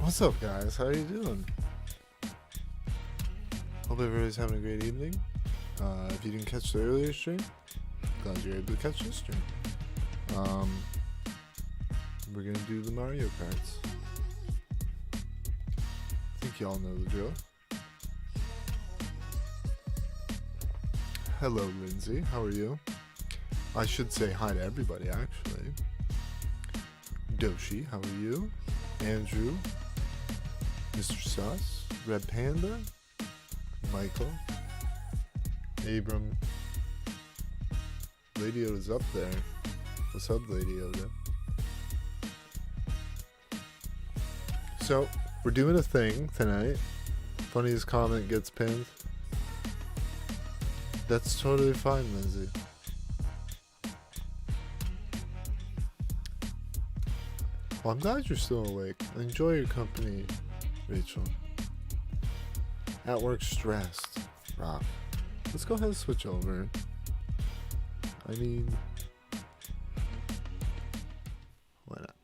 What's up, guys? How are you doing? Hope everybody's having a great evening. If you didn't catch the earlier stream, glad you're able to catch this stream. We're gonna do the Mario Karts. I think y'all know the drill. Hello, Lindsay. How are you? I should say hi to everybody, actually. Doshi, how are you? Andrew, Mr. Sus, Red Panda, Michael, Abram. Lady Yoda's up there. What's up, Lady Yoda? So, we're doing a thing tonight. Funniest comment gets pinned. That's totally fine, Lindsay. Well, I'm glad you're still awake. Enjoy your company, Rachel. At work stressed. Rob. Let's go ahead and switch over. I mean, why not?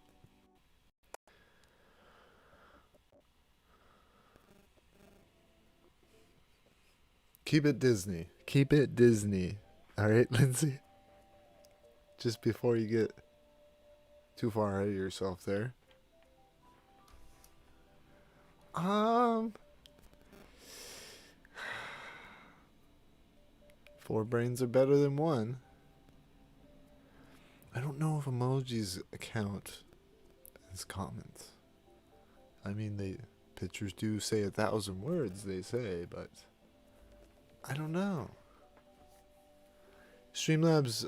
Keep it Disney. Keep it Disney. Alright, Lindsay? Just before you get too far ahead of yourself there. Four brains are better than one. I don't know if emojis count as comments. I mean, pictures do say 1,000 words, they say, but I don't know. Streamlabs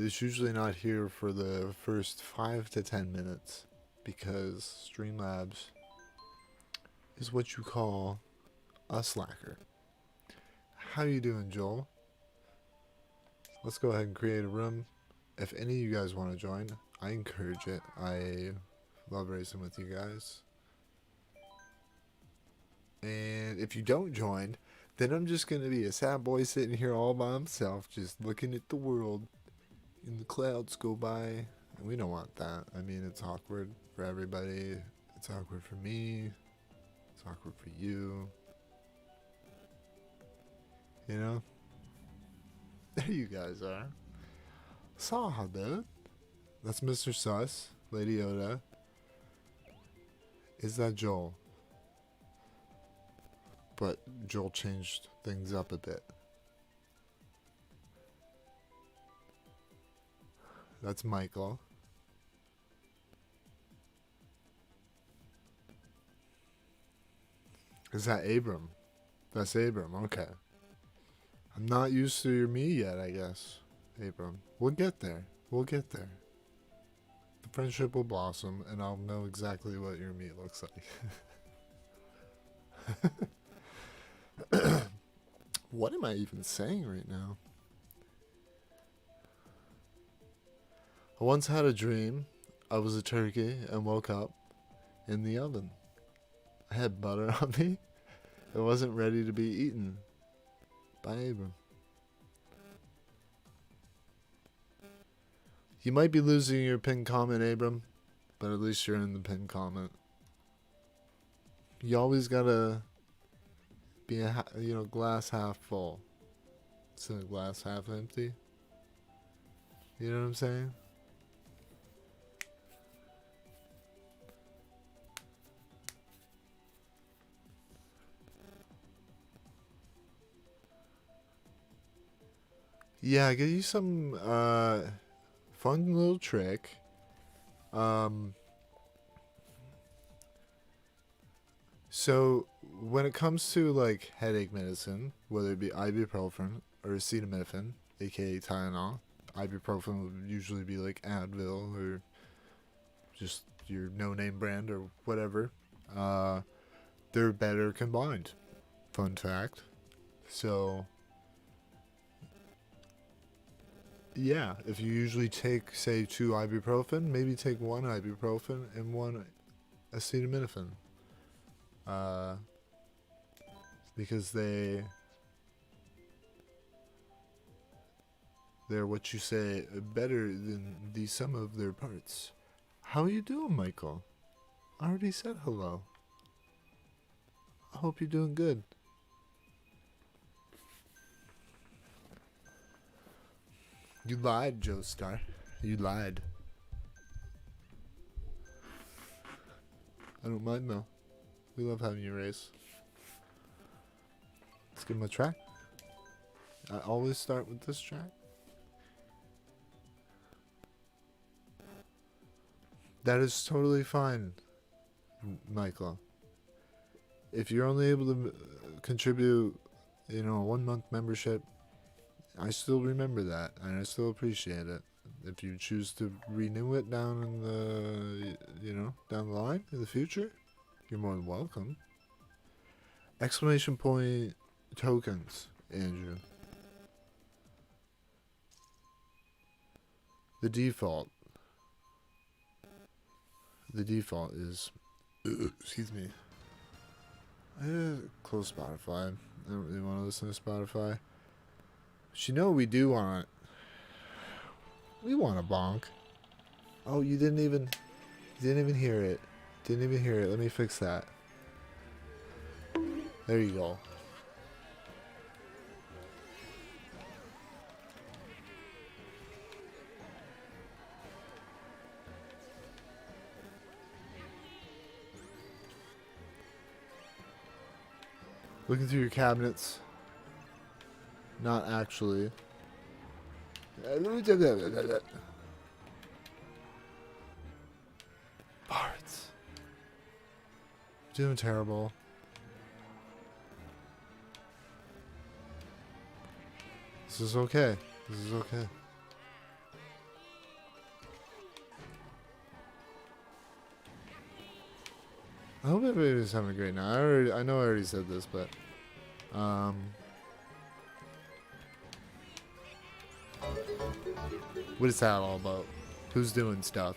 is usually not here for the first 5 to 10 minutes because Streamlabs is what you call a slacker. How you doing, Joel? Let's go ahead and create a room. If any of you guys want to join, I encourage it. I love racing with you guys. And if you don't join, then I'm just going to be a sad boy sitting here all by himself, just looking at the world and the clouds go by. And we don't want that. I mean, it's awkward for everybody. It's awkward for me. It's awkward for you. You know? There you guys are. Saw, dude. That's Mr. Sus, Lady Yoda. Is that Joel? But Joel changed things up a bit. That's Michael. Is that Abram? That's Abram, okay. I'm not used to your me yet, I guess, Abram. We'll get there. We'll get there. The friendship will blossom, and I'll know exactly what your meat looks like. What am I even saying right now? I once had a dream. I was a turkey and woke up in the oven. I had butter on me. It wasn't ready to be eaten by Abram. You might be losing your pinned comment, Abram, but at least you're in the pinned comment. You always gotta be a glass half full instead of glass half empty. You know what I'm saying? Yeah, give you some fun little trick. So when it comes to like headache medicine, whether it be ibuprofen or acetaminophen, aka Tylenol, ibuprofen would usually be like Advil or just your no-name brand or whatever. They're better combined. Fun fact. So yeah, if you usually take, say, 2 ibuprofen, maybe take 1 ibuprofen and 1 acetaminophen. Because they're what you say better than the sum of their parts. How are you doing, Michael? I already said hello. I hope you're doing good. You lied, Joestar. You lied. I don't mind though. We love having you race. Let's give him a track. I always start with this track. That is totally fine, Michael. If you're only able to contribute, a 1 month membership, I still remember that and I still appreciate it. If you choose to renew it down in the, down the line in the future, you're more than welcome. Exclamation point tokens, Andrew. The default is, excuse me. I close Spotify. I don't really want to listen to Spotify. But we do want. We want a bonk. Oh, you didn't even hear it. Didn't even hear it. Let me fix that. There you go. Looking through your cabinets. Not actually. Parts. Doing terrible. This is okay. This is okay. I hope everybody's having a great night. I know I already said this, but what is that all about? Who's doing stuff?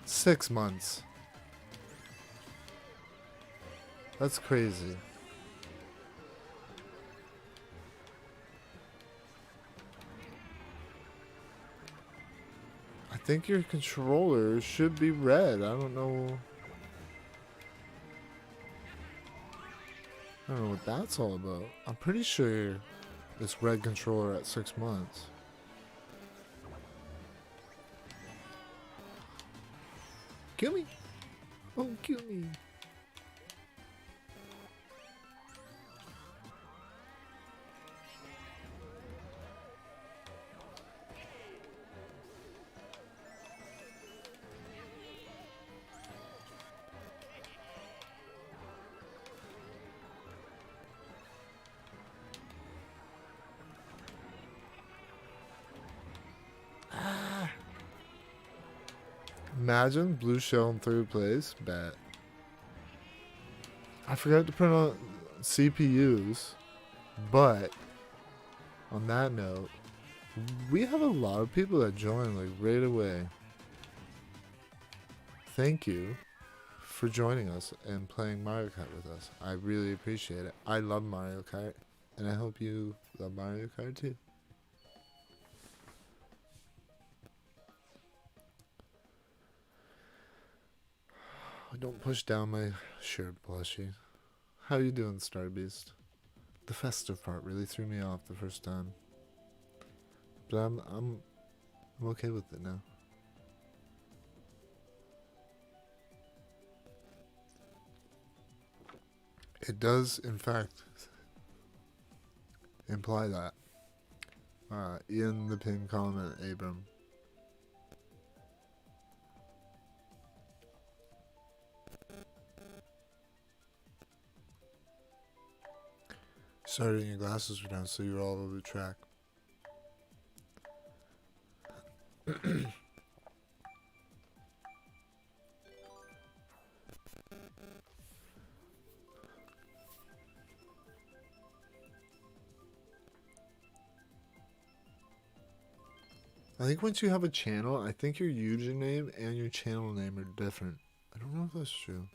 6 months. That's crazy. I think your controller should be red. I don't know. I don't know what that's all about. I'm pretty sure it's red controller at 6 months. Kill me. Oh, kill me. Imagine blue shell in third place. Bet. I forgot to print on CPUs, but on that note, we have a lot of people that join like right away. Thank you for joining us and playing Mario Kart with us. I really appreciate it. I love Mario Kart, and I hope you love Mario Kart too. Don't push down my shirt, plushie. How you doing, Star Beast? The festive part really threw me off the first time, but I'm okay with it now. It does, in fact, imply that. In the pinned comment, Abram. Sorry, your glasses were down, so you were all over the track. I think once you have a channel, I think your username and your channel name are different. I don't know if that's true.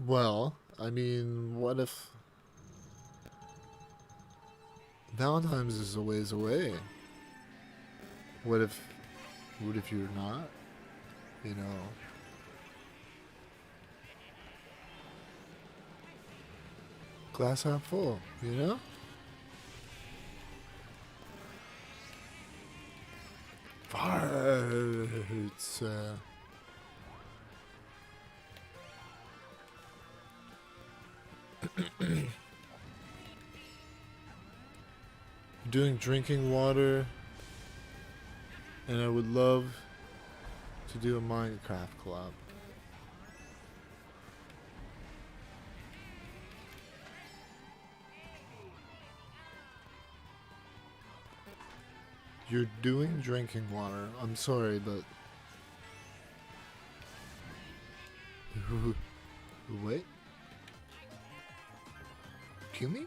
Well, I mean, what if Valentine's is a ways away. What if you're not? You know. Glass half full, you know? Farts. Doing drinking water, and I would love to do a Minecraft collab. You're doing drinking water. I'm sorry, but wait. Kill me?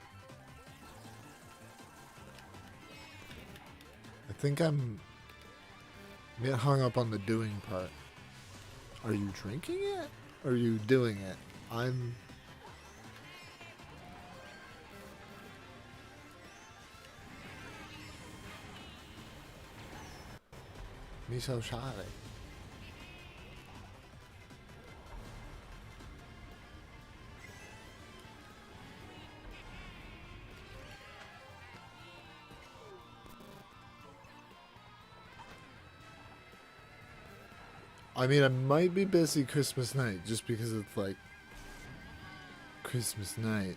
I think I'm a bit hung up on the doing part. Are you drinking it? Or are you doing it? I'm... Me so shy. I mean, I might be busy Christmas night just because it's like Christmas night.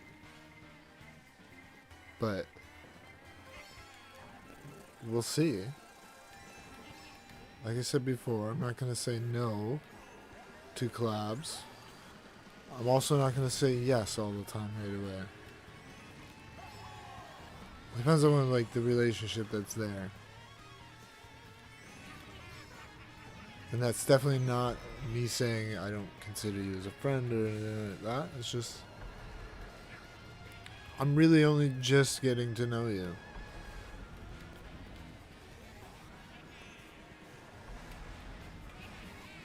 But we'll see. Like I said before, I'm not going to say no to collabs. I'm also not going to say yes all the time right away. Depends on like the relationship that's there. And that's definitely not me saying I don't consider you as a friend or anything like that. It's just I'm really only just getting to know you.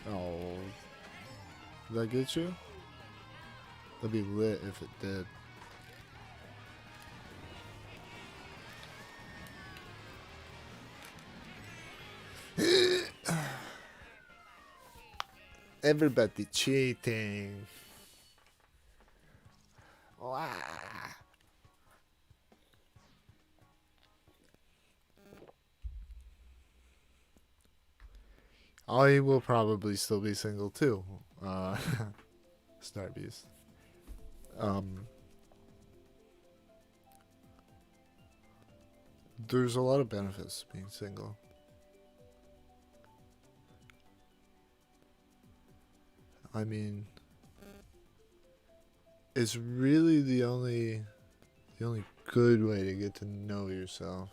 Oh, did that get you? That'd be lit if it did. Everybody cheating. Wow. I will probably still be single too. Star Beast. There's a lot of benefits to being single. I mean, it's really the only good way to get to know yourself.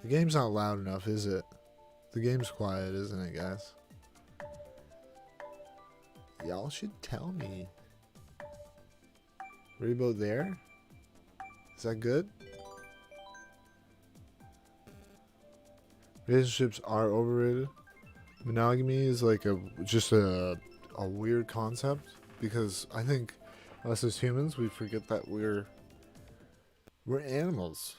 The game's not loud enough, is it? The game's quiet, isn't it, guys? Y'all should tell me. Right about there? Is that good? Relationships are overrated. Monogamy is like just a weird concept because I think us as humans we forget that we're animals.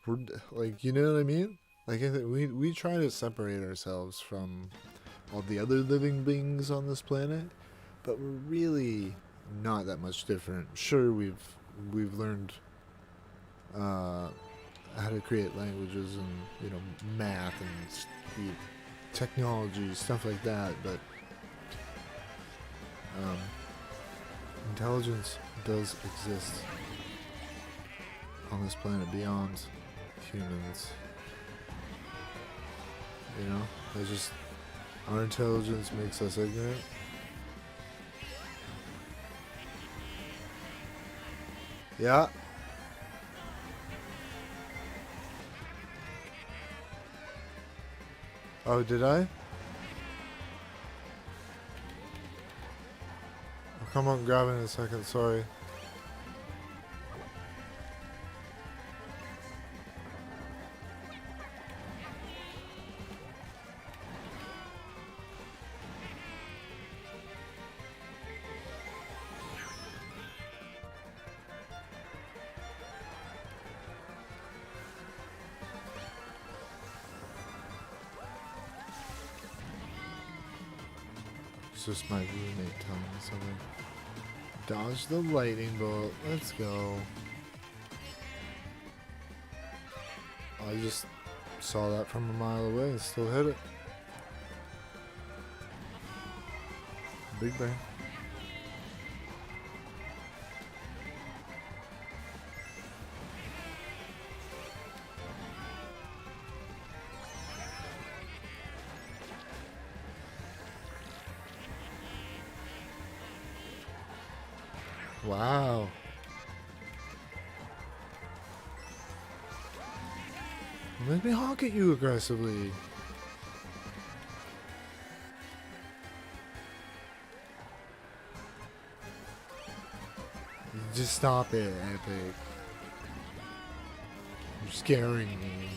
We're like, you know what I mean? Like I think we try to separate ourselves from all the other living beings on this planet, but we're really not that much different. Sure, we've learned how to create languages and math and technology, stuff like that, but intelligence does exist on this planet beyond humans. It's just our intelligence makes us ignorant. Yeah. Oh, did I? I'll come up and grab it in a second, sorry. it's just my roommate telling me something. Dodge the lightning bolt. Let's go. I just saw that from a mile away and still hit it. Big bang. Wow. Let me honk at you aggressively. Just stop it, Epic. You're scaring me.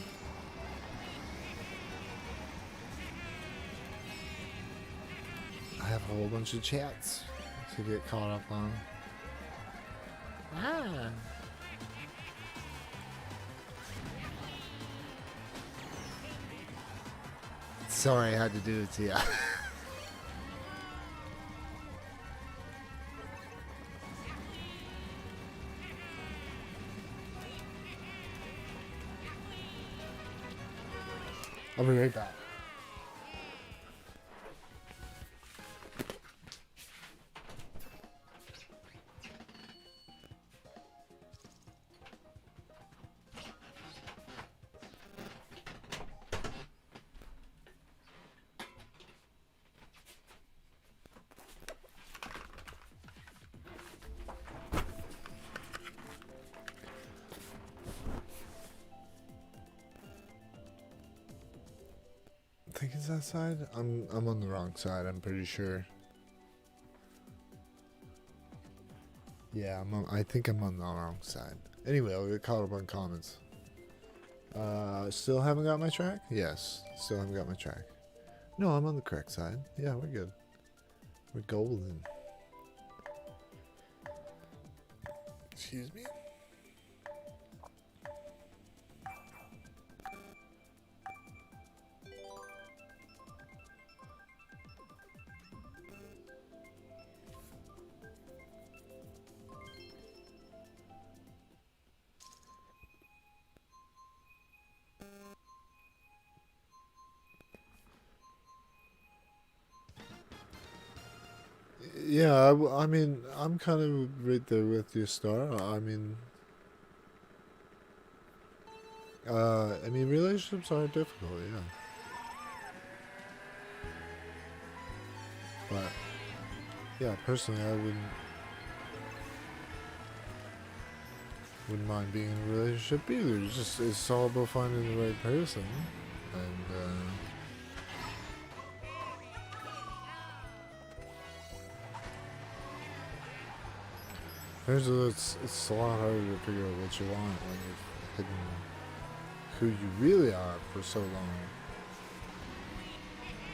I have a whole bunch of chats to get caught up on. Ah. Sorry I had to do it to you. I'll be right back. I think it's that side. I'm on the wrong side, I'm pretty sure. Yeah, I think I'm on the wrong side. Anyway, I'll get caught up on comments. Still haven't got my track? Yes, still haven't got my track. No, I'm on the correct side. Yeah, we're good. We're golden. Excuse me? Yeah, I mean, I'm kind of right there with you, Star. I mean, relationships are difficult, yeah. But, yeah, personally, I wouldn't mind being in a relationship either. It's all about finding the right person, and it's a lot harder to figure out what you want when you've hidden who you really are for so long,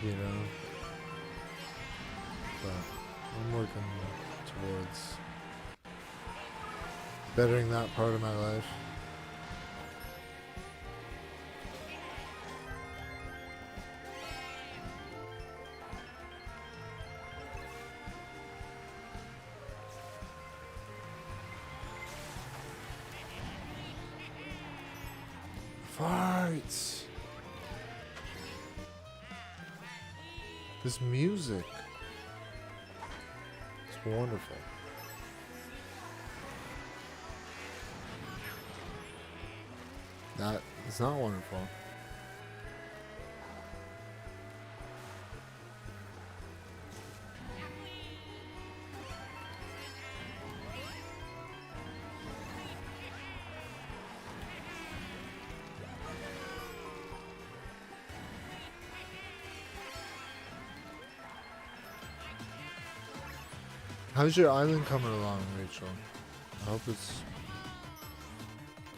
you know? But I'm working towards bettering that part of my life. Farts! This music. It's wonderful. That is not wonderful. How's your island coming along, Rachel? I hope it's...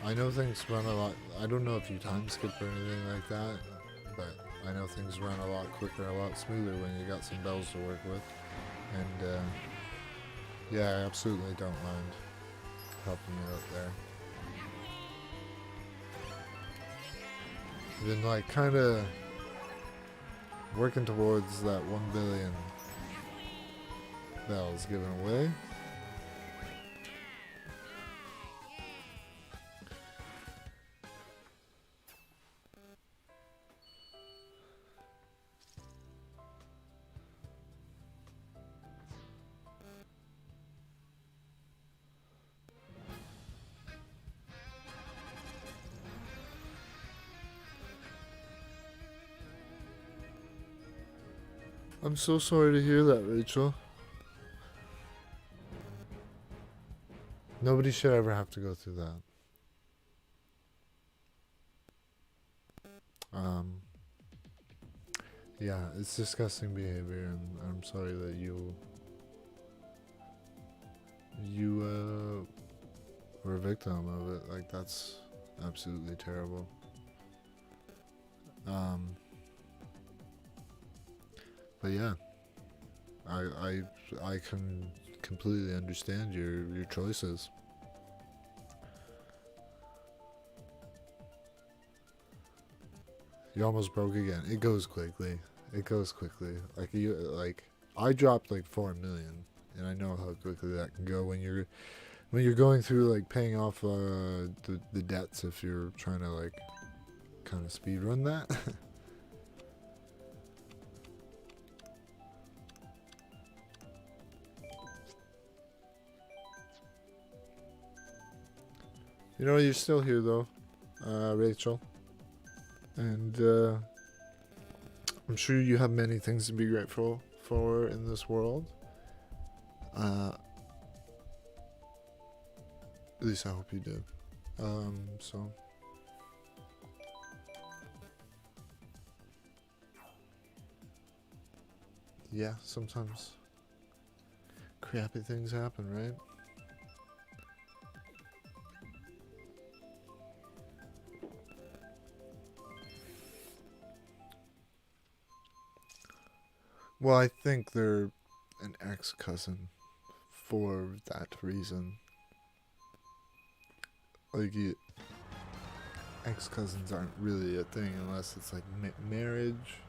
I know things run a lot... I don't know if you time skip or anything like that, but I know things run a lot quicker, a lot smoother when you got some bells to work with. And, yeah, I absolutely don't mind helping you out there. I've been, like, kind of working towards that 1 billion Bells given away. I'm so sorry to hear that, Rachel. Nobody should ever have to go through that. Yeah, it's disgusting behavior, and I'm sorry that you were a victim of it. Like, that's absolutely terrible. But yeah, I can completely understand your choices. You almost broke again. It goes quickly. It goes quickly. I dropped like 4 million, and I know how quickly that can go when you're going through like paying off the debts if you're trying to like kind of speed run that. You know, you're still here though, Rachel, and I'm sure you have many things to be grateful for in this world. At least I hope you do. So yeah, sometimes crappy things happen, right? Well, I think they're an ex-cousin for that reason. Like, ex-cousins aren't really a thing unless it's like marriage.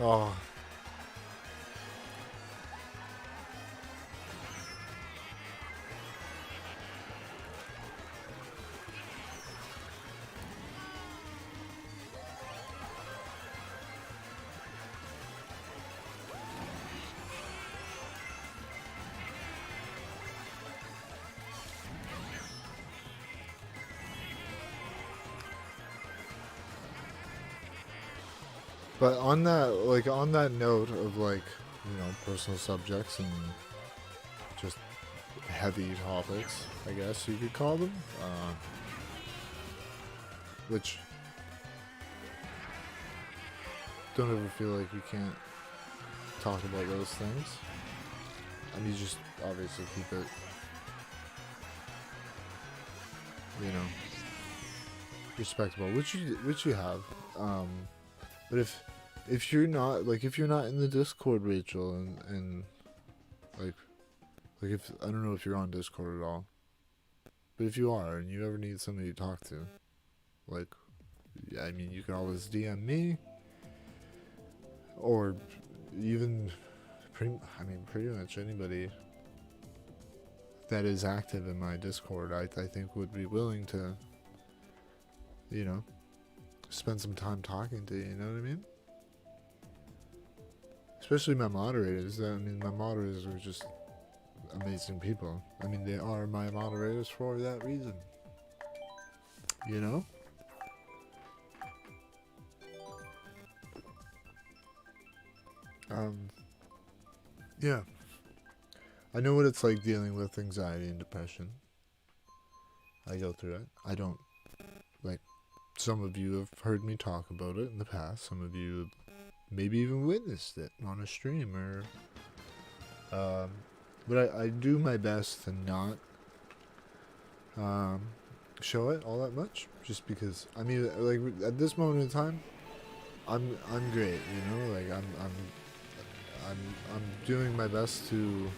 Oh, but on that note of like, personal subjects and just heavy topics, I guess you could call them, which don't ever feel like you can't talk about those things. I mean, you just obviously keep it, respectable, which you have. But if you're not in the Discord, Rachel, and like if I don't know if you're on Discord at all, but if you are and you ever need somebody to talk to, like, I mean, you can always DM me, or even pretty much anybody that is active in my Discord, I think would be willing to, spend some time talking to you, you know what I mean? Especially my moderators. My moderators are just amazing people. I mean, they are my moderators for that reason. You know? Um, yeah. I know what it's like dealing with anxiety and depression. I go through it. I don't, like, some of you have heard me talk about it in the past. Some of you maybe even witnessed it on a stream or, but I do my best to not, um, show it all that much. Just because, I mean, like, at this moment in time, I'm great, you know, like, I'm doing my best to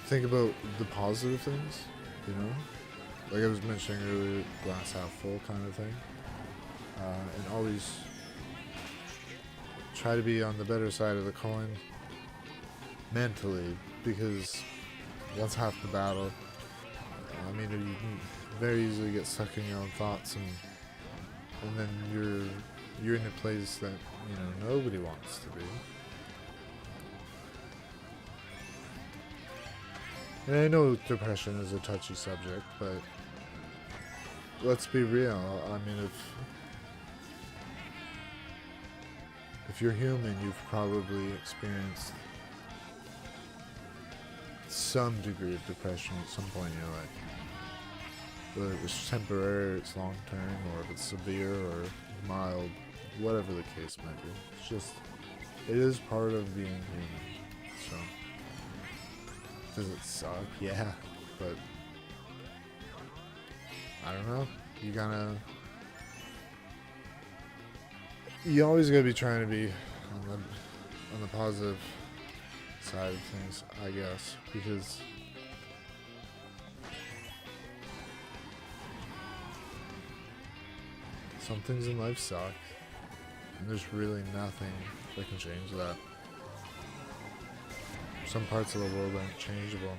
think about the positive things, you know? Like I was mentioning earlier, glass half full kind of thing. And always try to be on the better side of the coin mentally, because that's half the battle. I mean, you can very easily get stuck in your own thoughts, and then you're in a place that, you know, nobody wants to be. And I know depression is a touchy subject, but let's be real. I mean, if you're human, you've probably experienced some degree of depression at some point in your life. Whether it was temporary, it's long term, or if it's severe or mild, whatever the case might be. It's just, it is part of being human. So, does it suck? Yeah, but I don't know. You always gotta be trying to be on the positive side of things, I guess, because some things in life suck, and there's really nothing that can change that. Some parts of the world aren't changeable.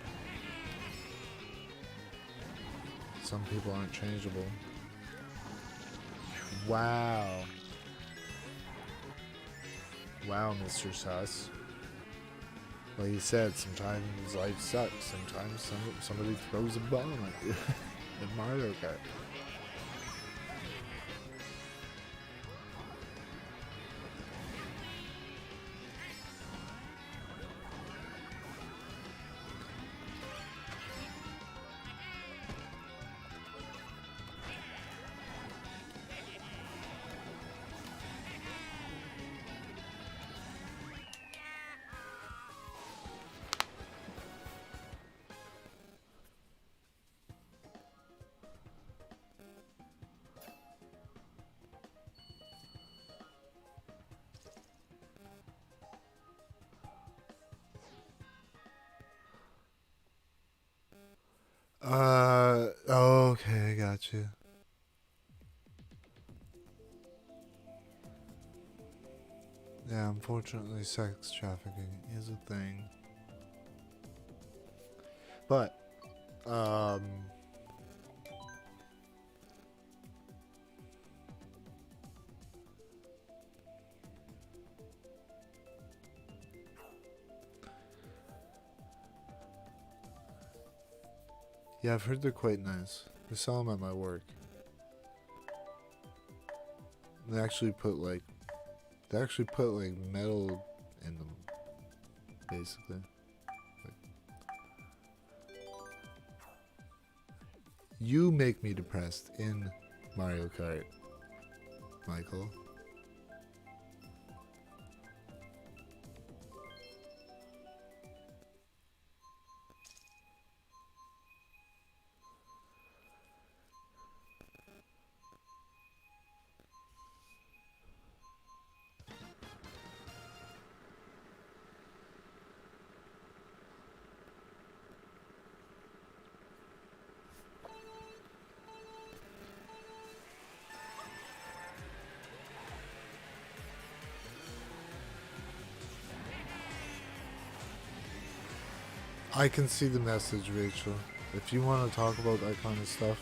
Some people aren't changeable. Wow. Wow, Mr. Sus. Like you said, sometimes life sucks. Sometimes somebody throws a bomb at you in Mario Kart. Okay, I got you. Yeah, unfortunately, sex trafficking is a thing. But, yeah, I've heard they're quite nice. I sell them at my work. They actually put like metal in them, basically. You make me depressed in Mario Kart, Michael. I can see the message, Rachel. If you want to talk about that kind of stuff,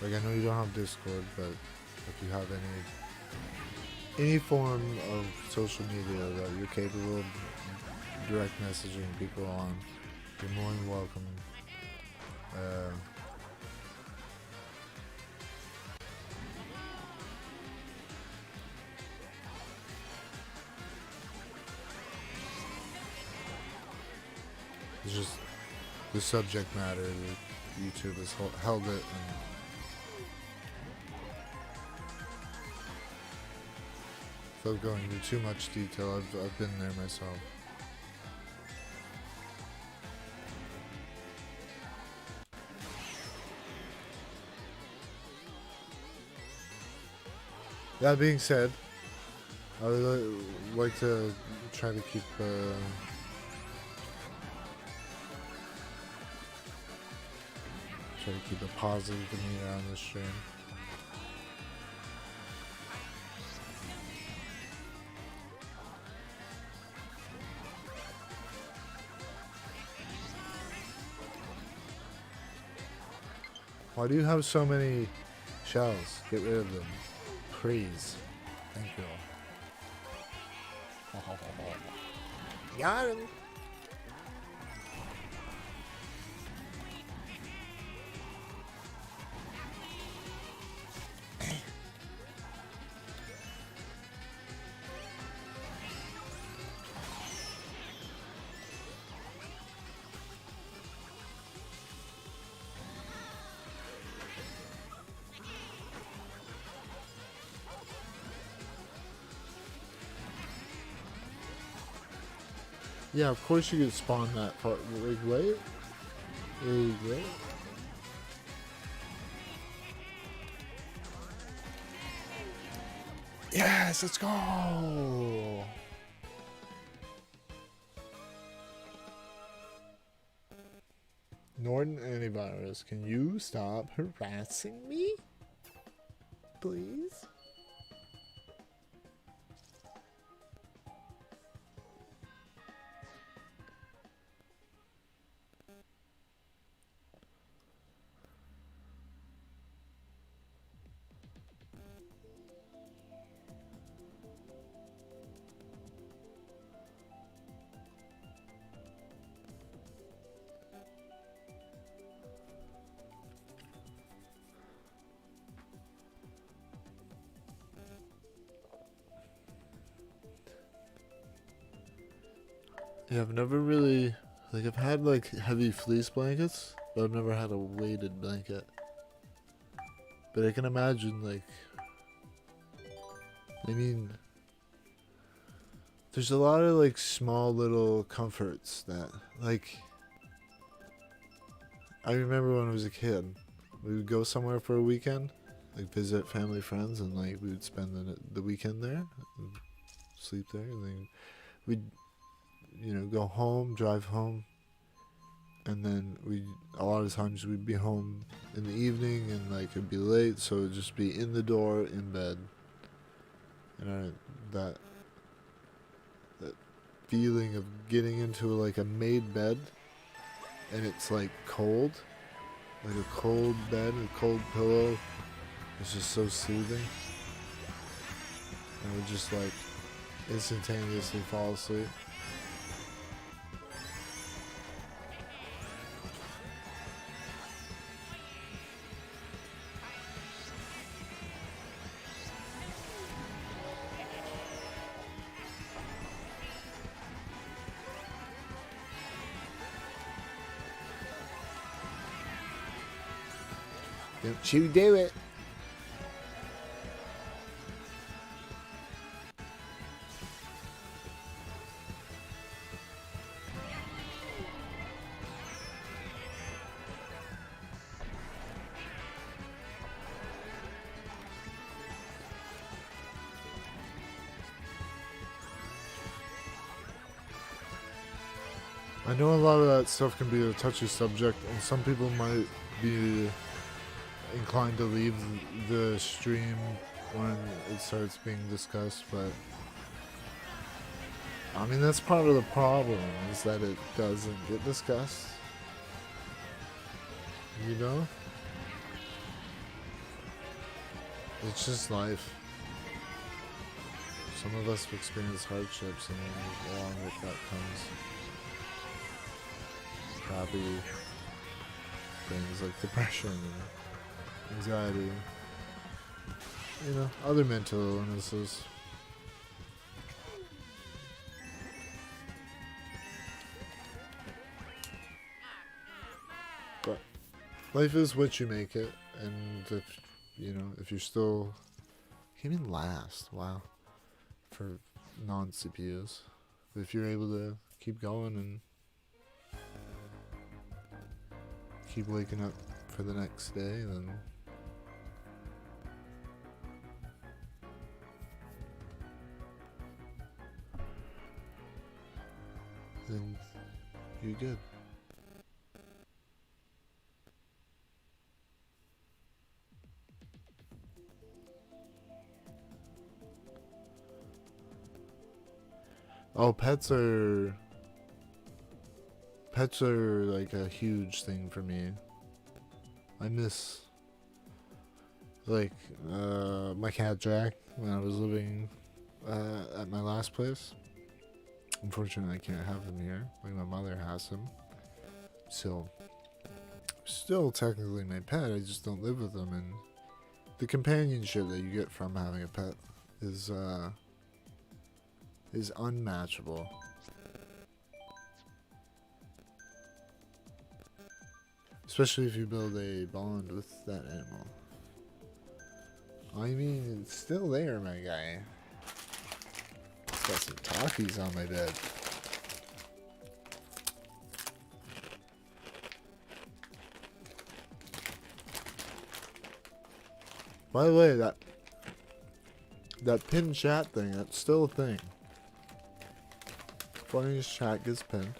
like I know you don't have Discord, but if you have any form of social media that you're capable of direct messaging people on, you're more than welcome. just the subject matter that YouTube has held it. And without going into too much detail, I've been there myself. That being said, I would like to try to keep a positive demeanor on this stream. Why do you have so many shells? Get rid of them. Please. Thank you. Got him. Yeah, of course you could spawn that part. Wait. Yes, let's go. Norton Antivirus, can you stop harassing me? Please? Yeah, I've never really, like, I've had, like, heavy fleece blankets, but I've never had a weighted blanket. But I can imagine, like, I mean, there's a lot of, like, small little comforts that, like, I remember when I was a kid, we would go somewhere for a weekend, like, visit family, friends, and, like, we would spend the weekend there, and sleep there, and then we'd, you know, go home, drive home, and then a lot of times we'd be home in the evening, and like it'd be late, so it'd just be in the door, in bed, and that feeling of getting into like a made bed, and it's like cold, like a cold bed, a cold pillow, it's just so soothing, and I would just like instantaneously fall asleep. Don't you do it. I know a lot of that stuff can be a touchy subject, and some people might be inclined to leave the stream when it starts being discussed, but I mean, that's part of the problem, is that it doesn't get discussed, you know? It's just life. Some of us have experienced hardships, and along with that comes crappy things like depression and anxiety, you know, other mental illnesses. Life is what you make it, and if you know, if you're still came in last, wow, for non-CPUs. If you're able to keep going and keep waking up for the next day, then you're good. Oh, pets are like a huge thing for me. I miss like my cat Jack when I was living at my last place. Unfortunately, I can't have him here. Like my mother has him, so still technically my pet. I just don't live with him, and the companionship that you get from having a pet is unmatchable. Especially if you build a bond with that animal. I mean, it's still there, my guy. It's got some Takis on my bed. By the way, that pinned chat thing, that's still a thing. Funniest chat gets pinned.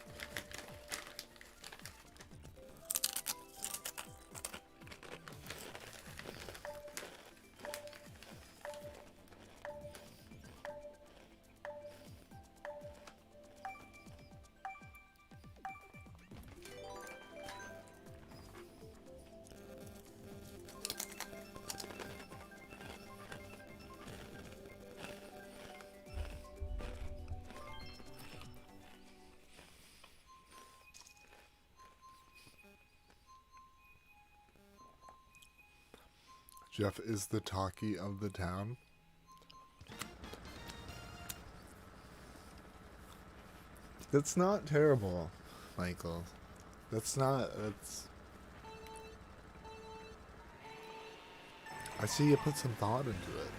Jeff is the talkie of the town. That's not terrible, Michael. That's... I see you put some thought into it.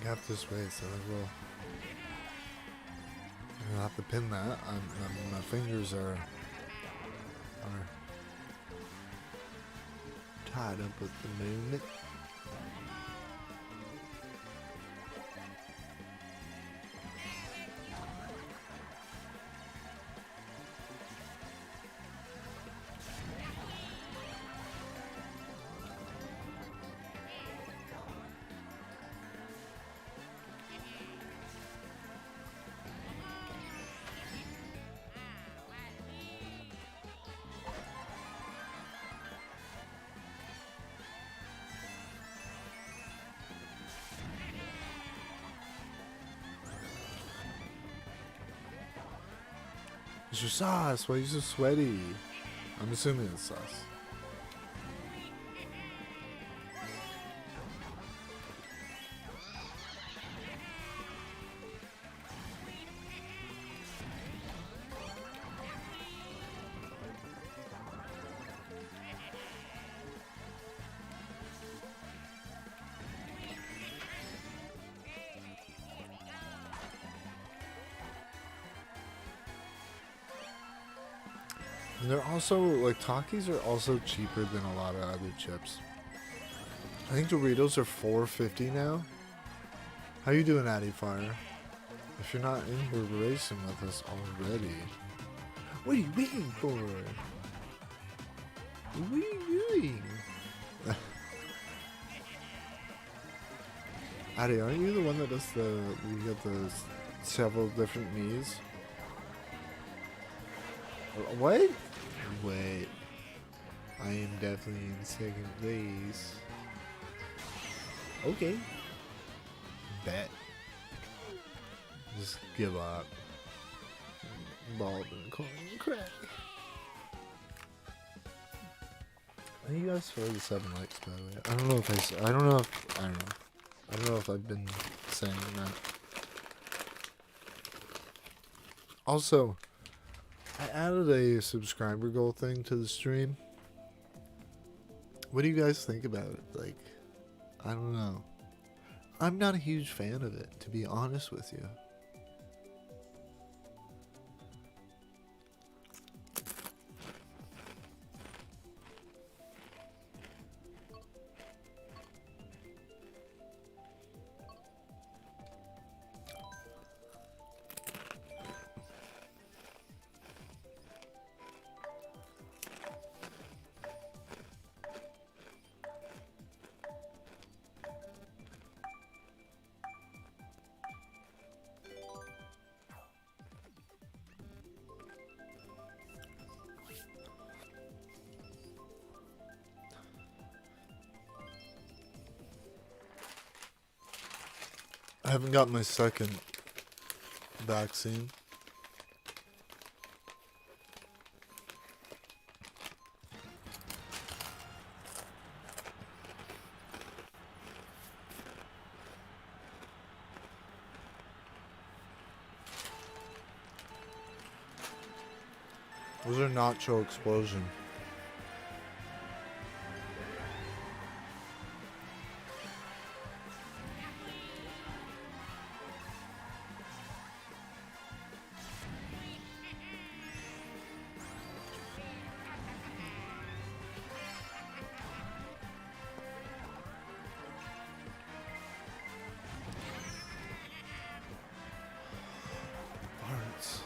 I got this way, so I'll have to pin that. My fingers are tied up with the movement. It's your sauce. Why are you so sweaty? I'm assuming it's sauce. And they're also, like, Takis are also cheaper than a lot of other chips. I think Doritos are $4.50 now. How you doing, Addy Fire? If you're not in here racing with us already, what are you waiting for? What are you doing? Addy, aren't you the one that does you get the several different Mii's? What? Wait. I am definitely in second place. Okay. Bet. Just give up. Bald and corn crack. Thank you guys for the 7 likes, by the way. I don't know if I don't know if I've been saying that. Also, I added a subscriber goal thing to the stream. What do you guys think about it? Like, I don't know. I'm not a huge fan of it, to be honest with you. I haven't got my second vaccine. Those are nacho explosion. Parts.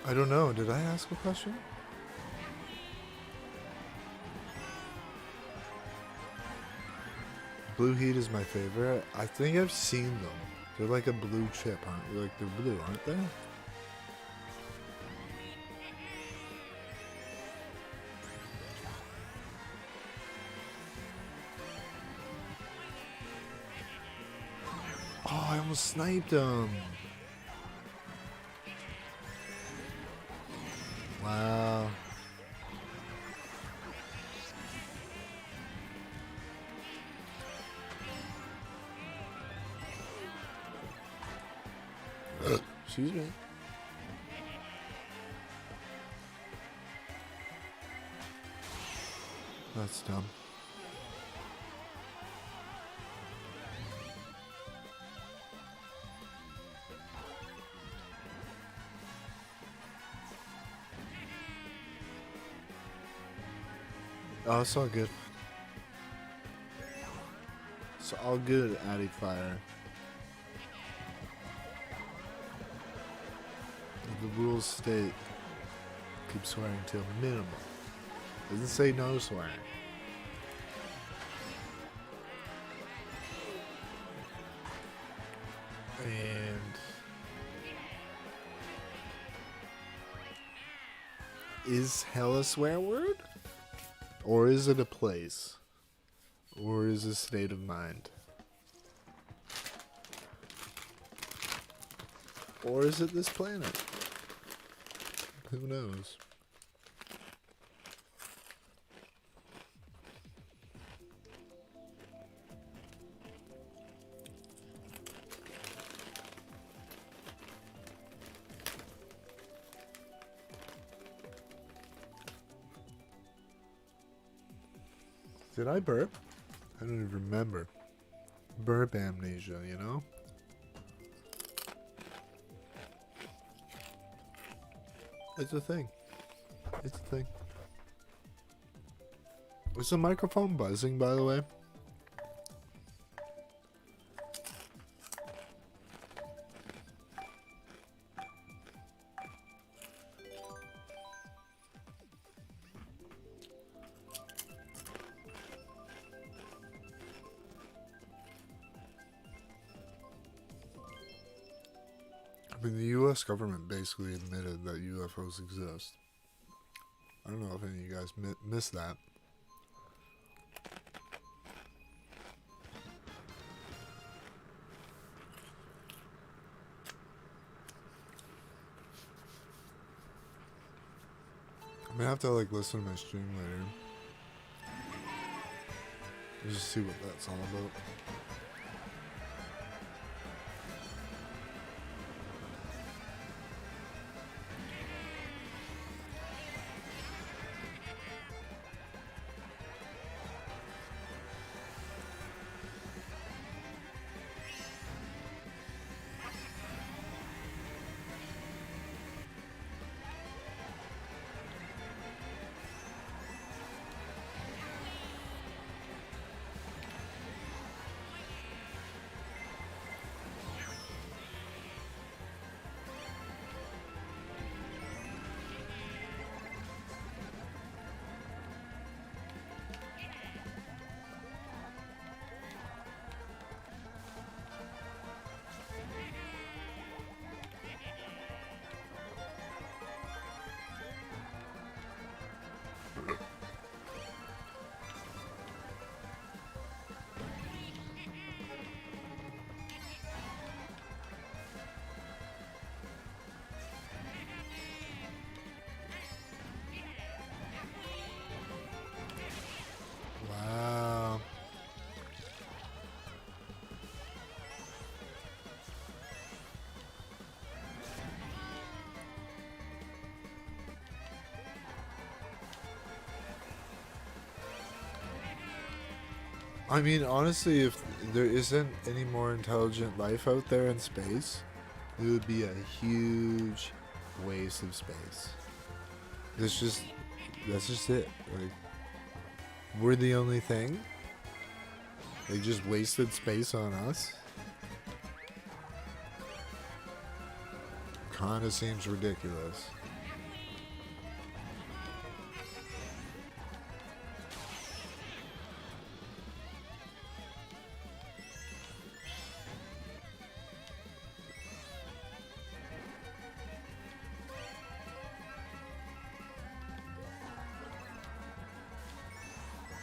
I don't know. Did I ask a question? Blue Heat is my favorite. I think I've seen them. They're like a blue chip, aren't they? Like they're blue, aren't they? Oh, I almost sniped him. Wow. Excuse me. That's dumb. Oh, it's all good. It's all good, Addy Fire. The rules state keep swearing to a minimum. Doesn't say no swearing. And is hell a swear word? Or is it a place? Or is it a state of mind? Or is it this planet? Who knows? Did I burp? I don't even remember. Burp amnesia, you know? It's a thing. It's a thing. Is the microphone buzzing, by the way? I mean, the U.S. government basically admitted that UFOs exist. I don't know if any of you guys missed that. I'm gonna have to like listen to my stream later. Just see what that's all about. I mean, honestly, if there isn't any more intelligent life out there in space, it would be a huge waste of space. That's just that's just it. Like, we're the only thing. They just wasted space on us. Kinda seems ridiculous.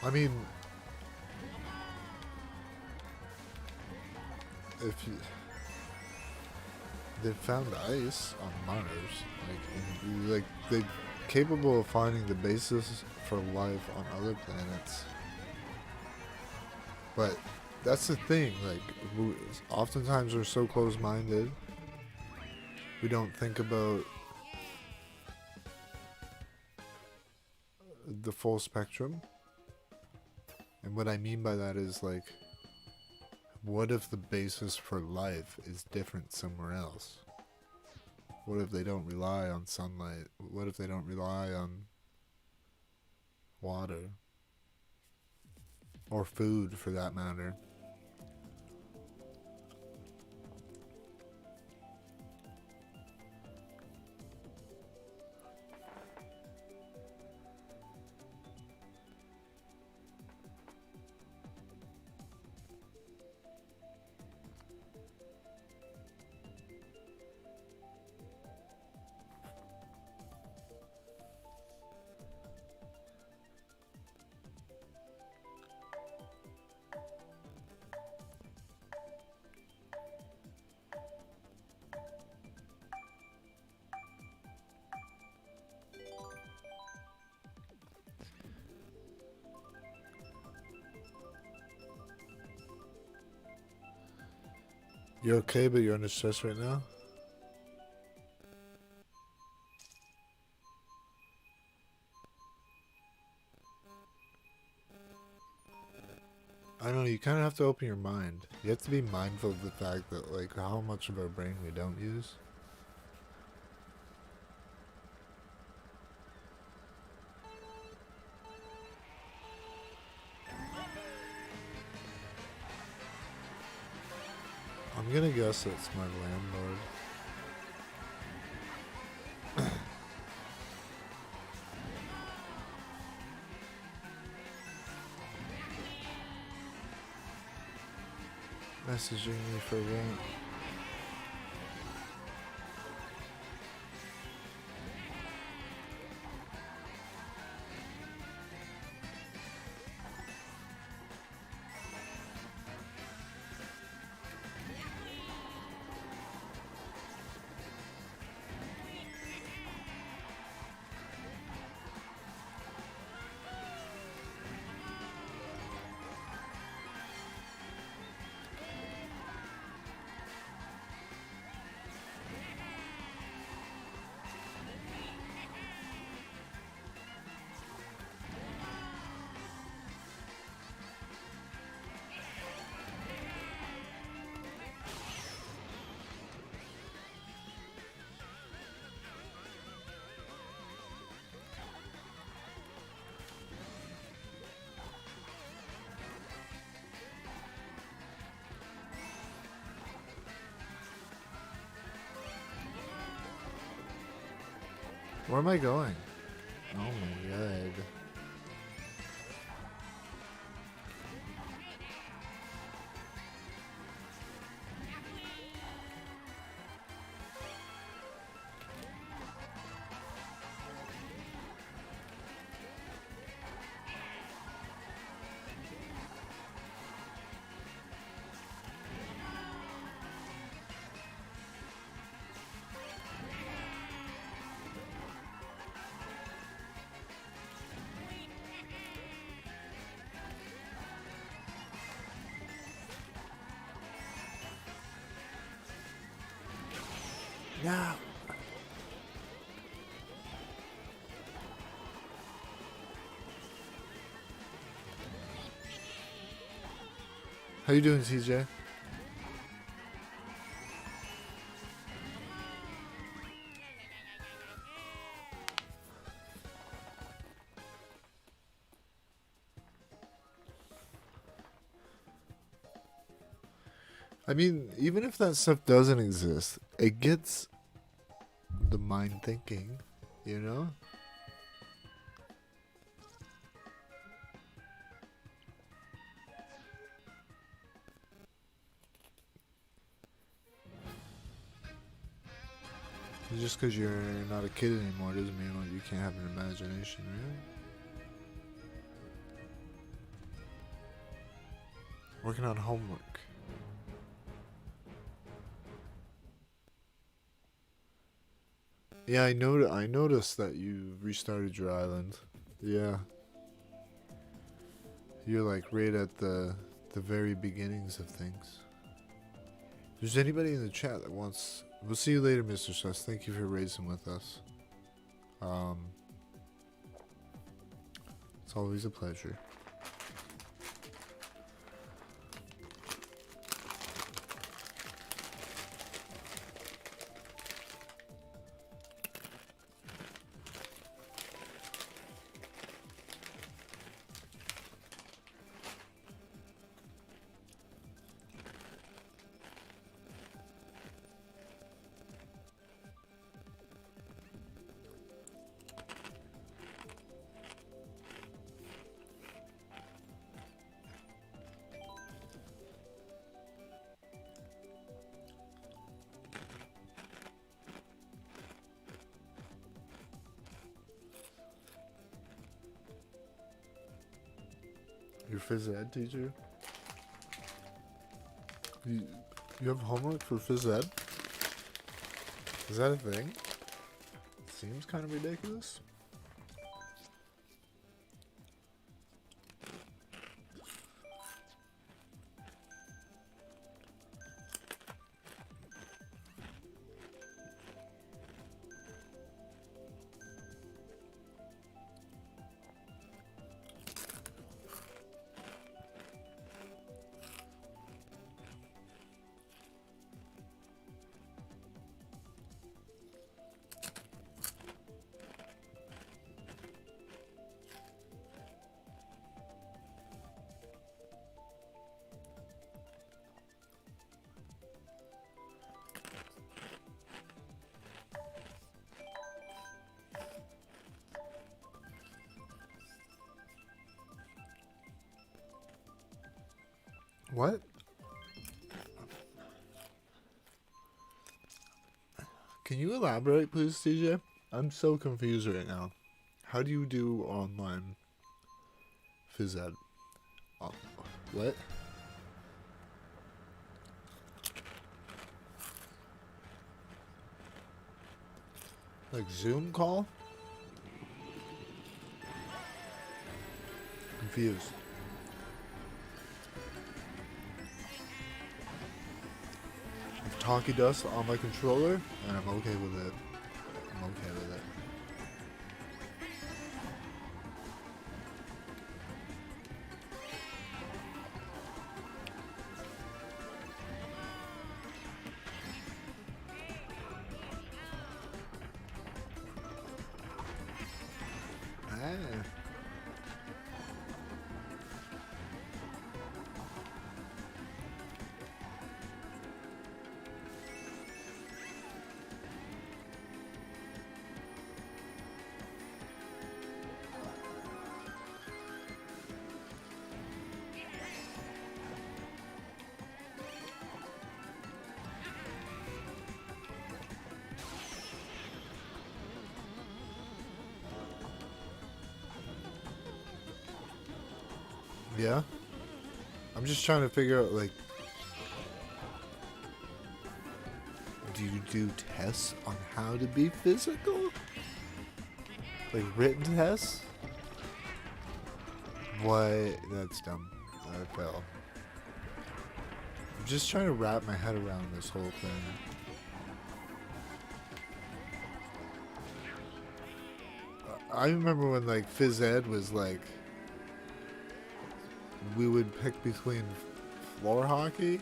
I mean, if you, they found ice on Mars, like they're capable of finding the basis for life on other planets. But that's the thing. Like, oftentimes we're so close-minded, we don't think about the full spectrum. And what I mean by that is, like, what if the basis for life is different somewhere else? What if they don't rely on sunlight? What if they don't rely on water? Or food, for that matter? You're okay, but you're under stress right now? I don't know, you kind of have to open your mind. You have to be mindful of the fact that, like, how much of our brain we don't use. I'm gonna guess it's my landlord. Messaging me for rent. Where am I going? Oh my god. No. How you doing, TJ? I mean, even if that stuff doesn't exist, it gets the mind thinking, you know? Just because you're not a kid anymore doesn't mean like, you can't have an imagination, right? Working on homework. Yeah, I noticed that you restarted your island. Yeah. You're like right at the very beginnings of things. If there's anybody in the chat that wants... We'll see you later, Mr. Sus. Thank you for racing with us. It's always a pleasure. Your phys ed teacher? You have homework for phys ed? Is that a thing? Seems kind of ridiculous. What? Can you elaborate, please, TJ? I'm so confused right now. How do you do online phys ed? Oh, what? Like Zoom call? Confused. Talkie dust on my controller, and I'm okay with it. I'm okay with it. Ah. Yeah? I'm just trying to figure out, like... Do you do tests on how to be physical? Like written tests? What? That's dumb. I fell. I'm just trying to wrap my head around this whole thing. I remember when, like, phys ed was like... We would pick between floor hockey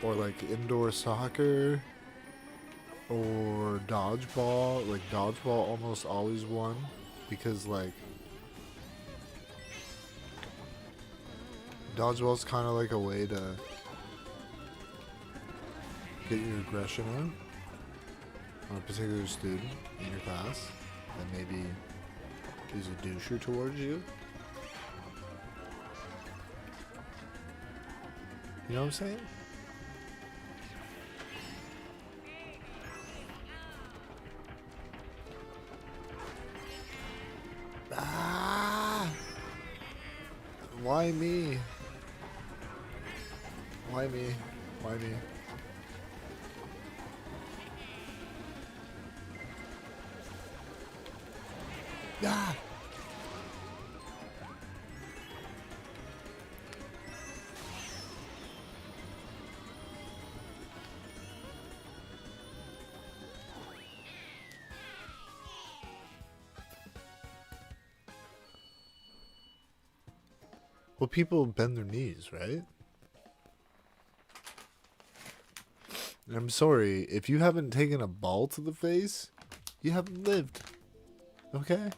or like indoor soccer or dodgeball. Like dodgeball almost always won because like dodgeball's kind of like a way to get your aggression out on a particular student in your class that maybe is a doucher towards you. You know what I'm saying? Ah! Why me? Why me? Why me? Ah! Well, people bend their knees, right? And I'm sorry, if you haven't taken a ball to the face, you haven't lived. Okay?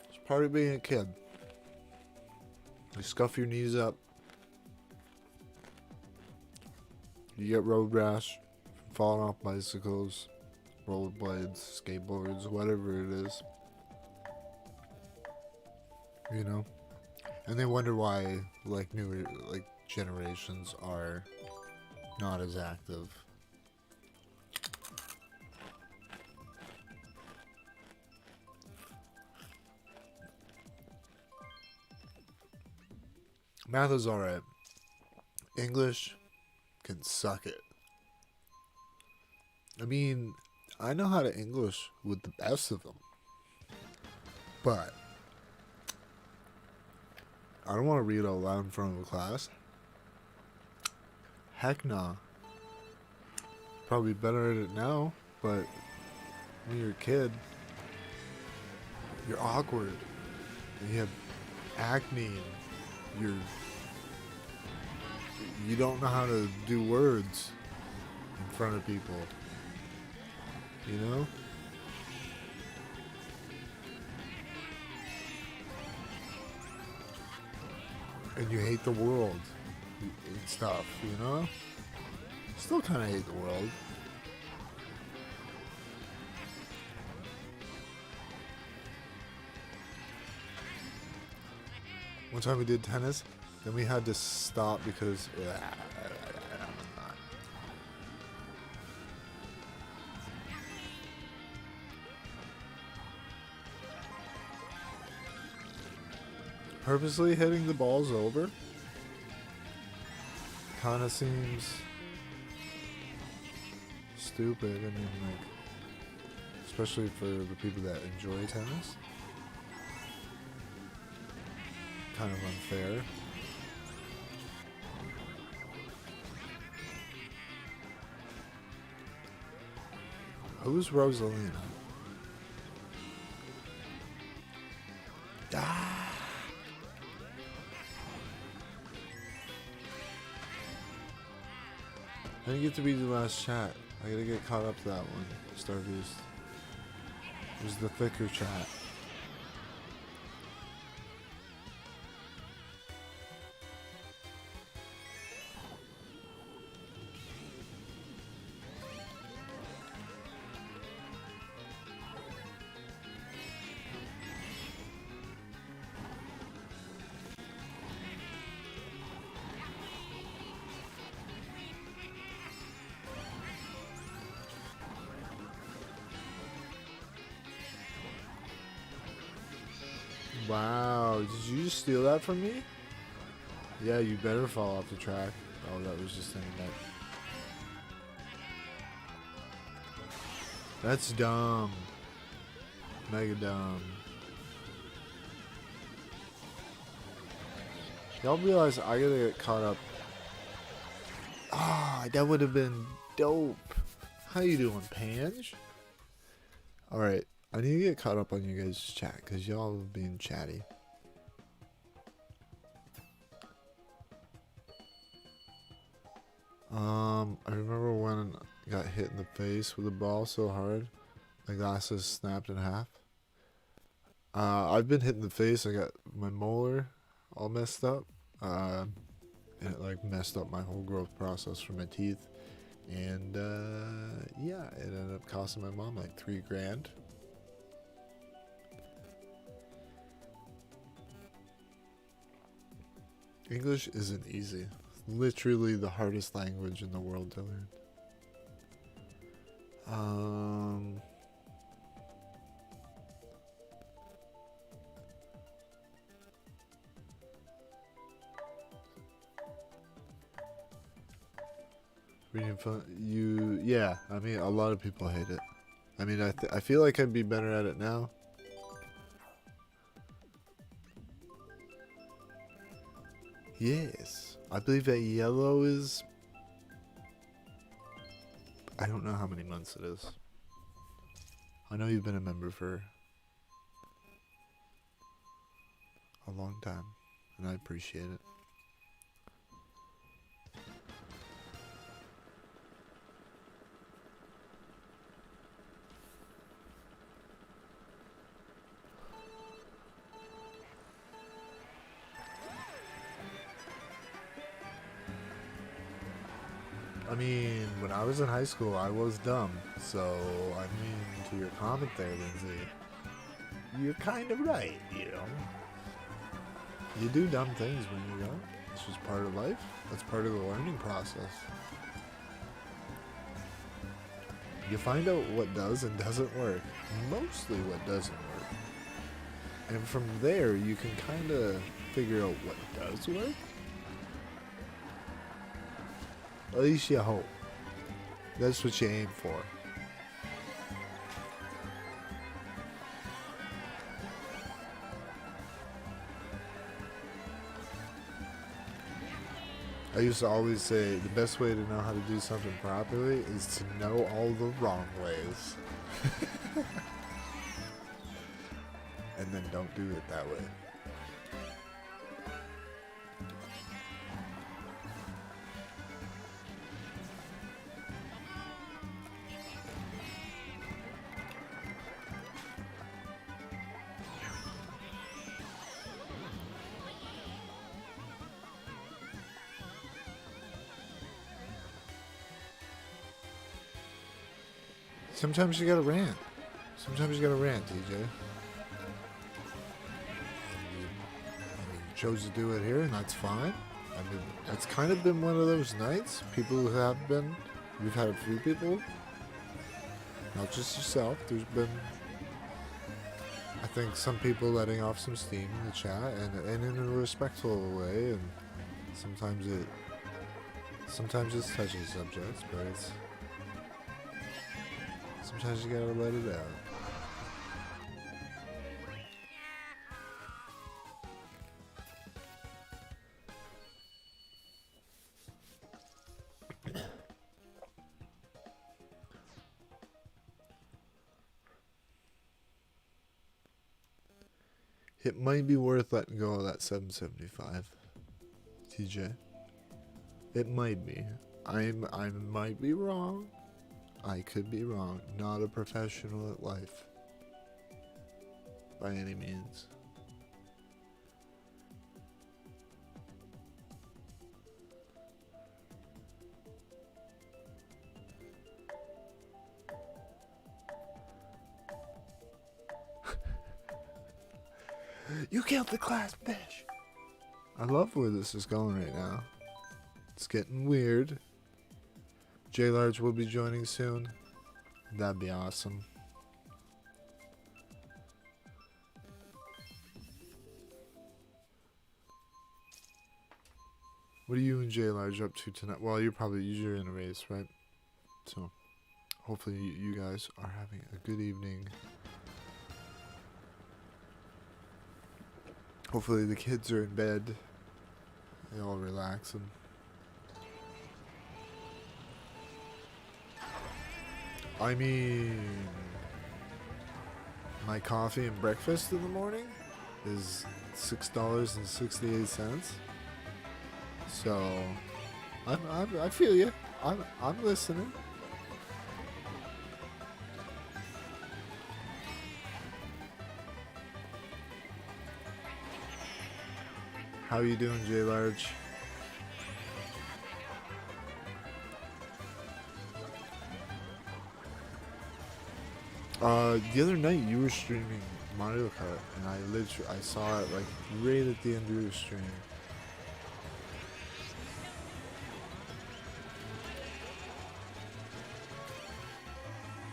It's part of being a kid. You scuff your knees up. You get road rash from falling off bicycles, rollerblades, skateboards, whatever it is. You know? And they wonder why, like, newer, like, generations are not as active. Math is alright. English can suck it. I mean, I know how to English with the best of them. But I don't want to read out loud in front of a class. Heck nah. Probably better at it now, but when you're a kid, you're awkward. And you have acne. You don't know how to do words in front of people. You know? And you hate the world and stuff, you know? Still kind of hate the world. One time we did tennis, then we had to stop because purposely hitting the balls over kind of seems stupid. I mean, like, especially for the people that enjoy tennis. Kind of unfair. Who's Rosalina? Ah! I didn't get to read the last chat. I gotta get caught up to that one. Starbeast. It was the thicker chat. Wow, did you just steal that from me? Yeah, you better fall off the track. Oh, that was just internet. That's dumb. Mega dumb. Y'all realize I gotta get caught up. Ah, that would have been dope. How you doing, Pange? Alright, I need to get caught up on you guys' chat because y'all have been chatty. I remember when I got hit in the face with a ball so hard, my glasses snapped in half. I've been hit in the face. I got my molar all messed up. And it like messed up my whole growth process for my teeth. And yeah, it ended up costing my mom like $3,000. English isn't easy. It's literally the hardest language in the world to learn. Reading fun, yeah. I mean, a lot of people hate it. I mean, I feel like I'd be better at it now. Yes, I believe that yellow is. I don't know how many months it is. I know you've been a member for a long time, and I appreciate it. I mean, when I was in high school, I was dumb. So, I mean, to your comment there, Lindsay, you're kind of right, you know? You do dumb things when you're young. It's just part of life. That's part of the learning process. You find out what does and doesn't work. Mostly what doesn't work. And from there, you can kind of figure out what does work. At least you hope. That's what you aim for. I used to always say the best way to know how to do something properly is to know all the wrong ways. And then don't do it that way. Sometimes you gotta rant. Sometimes you gotta rant, DJ. And you chose to do it here, and that's fine. I mean, it's kind of been one of those nights. People who have been, we've had a few people, not just yourself. There's been, I think, some people letting off some steam in the chat, and in a respectful way. And sometimes it's touchy subjects, but it's. Sometimes you gotta let it out. It might be worth letting go of that 775, TJ. It might be. I might be wrong. I could be wrong. Not a professional at life. By any means. You killed the class fish! I love where this is going right now. It's getting weird. J Large will be joining soon. That'd be awesome. What are you and J Large up to tonight? Well, you're in a race, right? So, hopefully you guys are having a good evening. Hopefully the kids are in bed. They all relaxing. I mean, My coffee and breakfast in the morning is $6.68. So, I feel you. I'm listening. How you doing, J Large? The other night you were streaming Mario Kart, and I saw it like right at the end of your stream.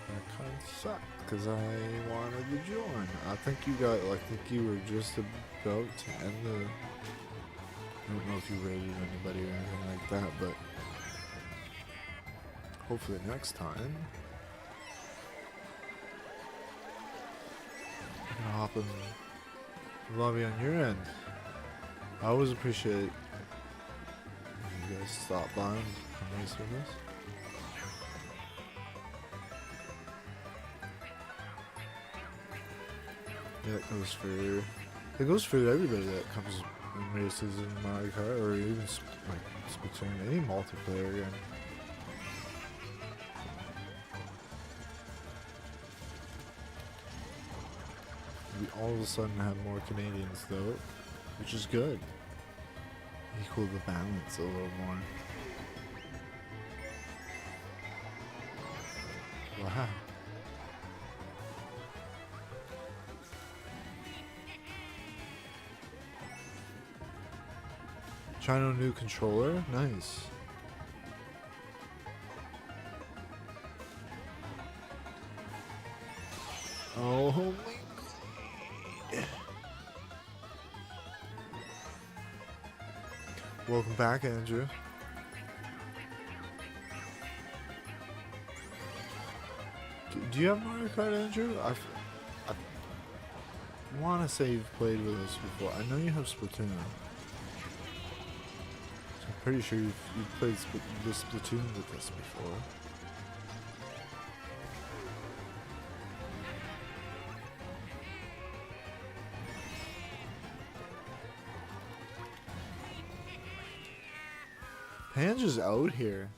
That kind of sucked because I wanted to join. I think you were just about to end the. I don't know if you raided anybody or anything like that, but hopefully next time. Hop in the lobby on your end. I always appreciate you guys stop by and race with us. Yeah, it goes for everybody that comes and races in Mario Kart or even like Splatoon, any multiplayer game. We all of a sudden have more Canadians though, which is good. Equal the balance a little more. Wow. Trying a new controller? Nice. Oh, holy. Welcome back, Andrew. Do you have Mario Kart, Andrew? I want to say you've played with us before. I know you have Splatoon. So I'm pretty sure you've played the Splatoon with us before. Panja's out here.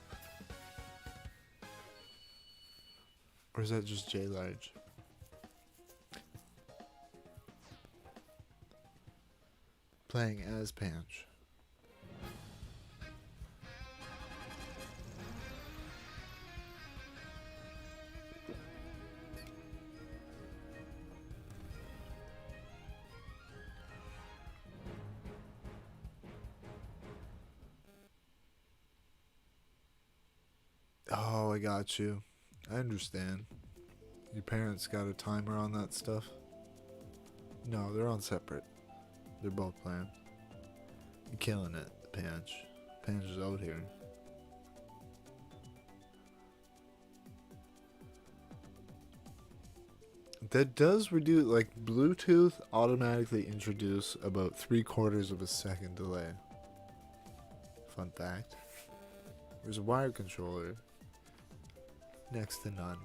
Or is that just J Large? Playing as Panj. Oh, I got you. I understand. Your parents got a timer on that stuff? No, they're on separate. They're both playing. You're killing it, Panj. Panj is out here. That does reduce, like, Bluetooth automatically introduce about 3/4 of a second delay. Fun fact. There's a wired controller. Next to none.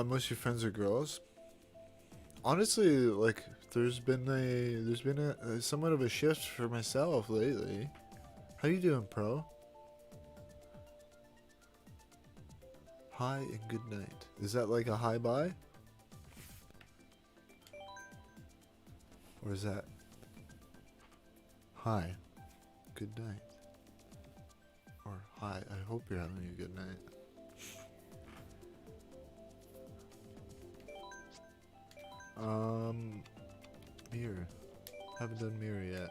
Most of your friends are girls. Honestly, like there's been a somewhat of a shift for myself lately. How you doing, pro? Hi and good night. Is that like a hi bye? Or is that hi, good night? Or hi, I hope you're having a good night. Mirror. Haven't done mirror yet.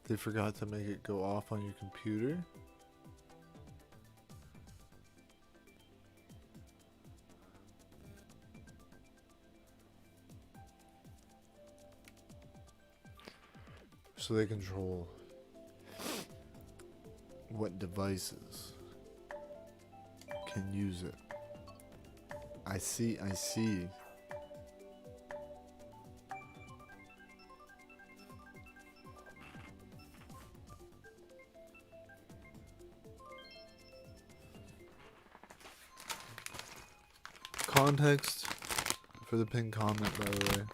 They forgot to make it go off on your computer. So they control what devices can use it. I see. Context for the pinned comment, by the way.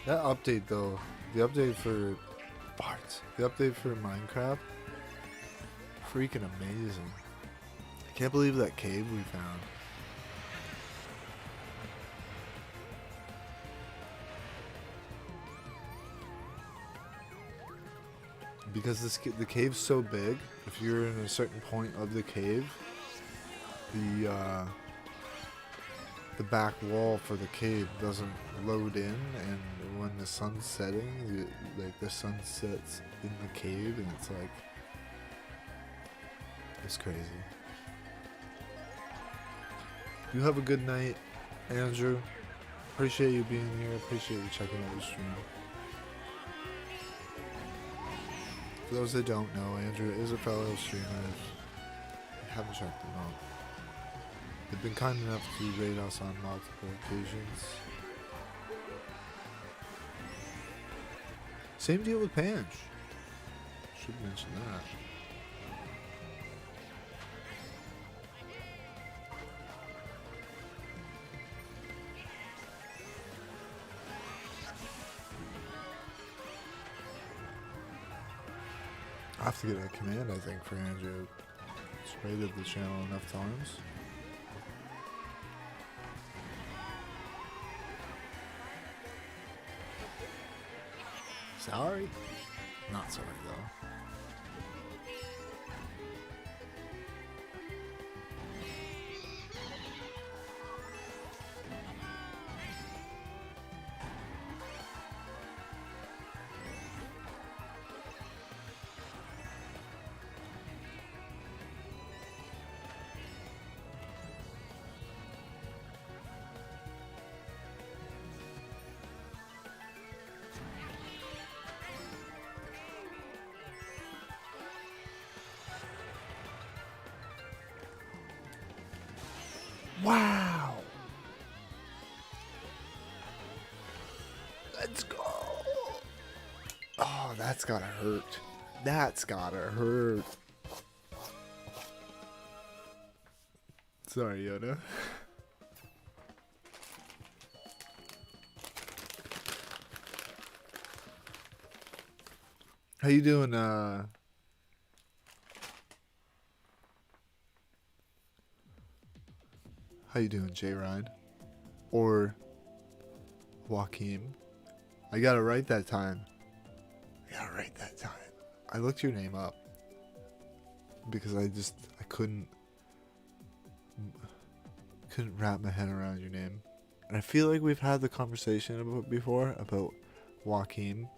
That update though, the update for Minecraft, freaking amazing. I can't believe that cave we found. Because the cave's so big, if you're in a certain point of the cave, the back wall for the cave doesn't load in, and when the sun's setting, the sun sets in the cave, and it's like, it's crazy. You have a good night, Andrew. Appreciate you being here. Appreciate you checking out the stream. For those that don't know, Andrew is a fellow streamer. I haven't checked them out. They've been kind enough to raid us on multiple occasions. Same deal with Panch. Should mention that. I have to get a command, I think, for Andrew. He's raided the channel enough times. Sorry? Not sorry, though. Wow! Let's go! Oh, that's gotta hurt. That's gotta hurt. Sorry, Yoda. How you doing, How you doing, J. Ryan? Or Joaquin? I got it right that time. I looked your name up because I couldn't wrap my head around your name. And I feel like we've had the conversation before about Joaquin.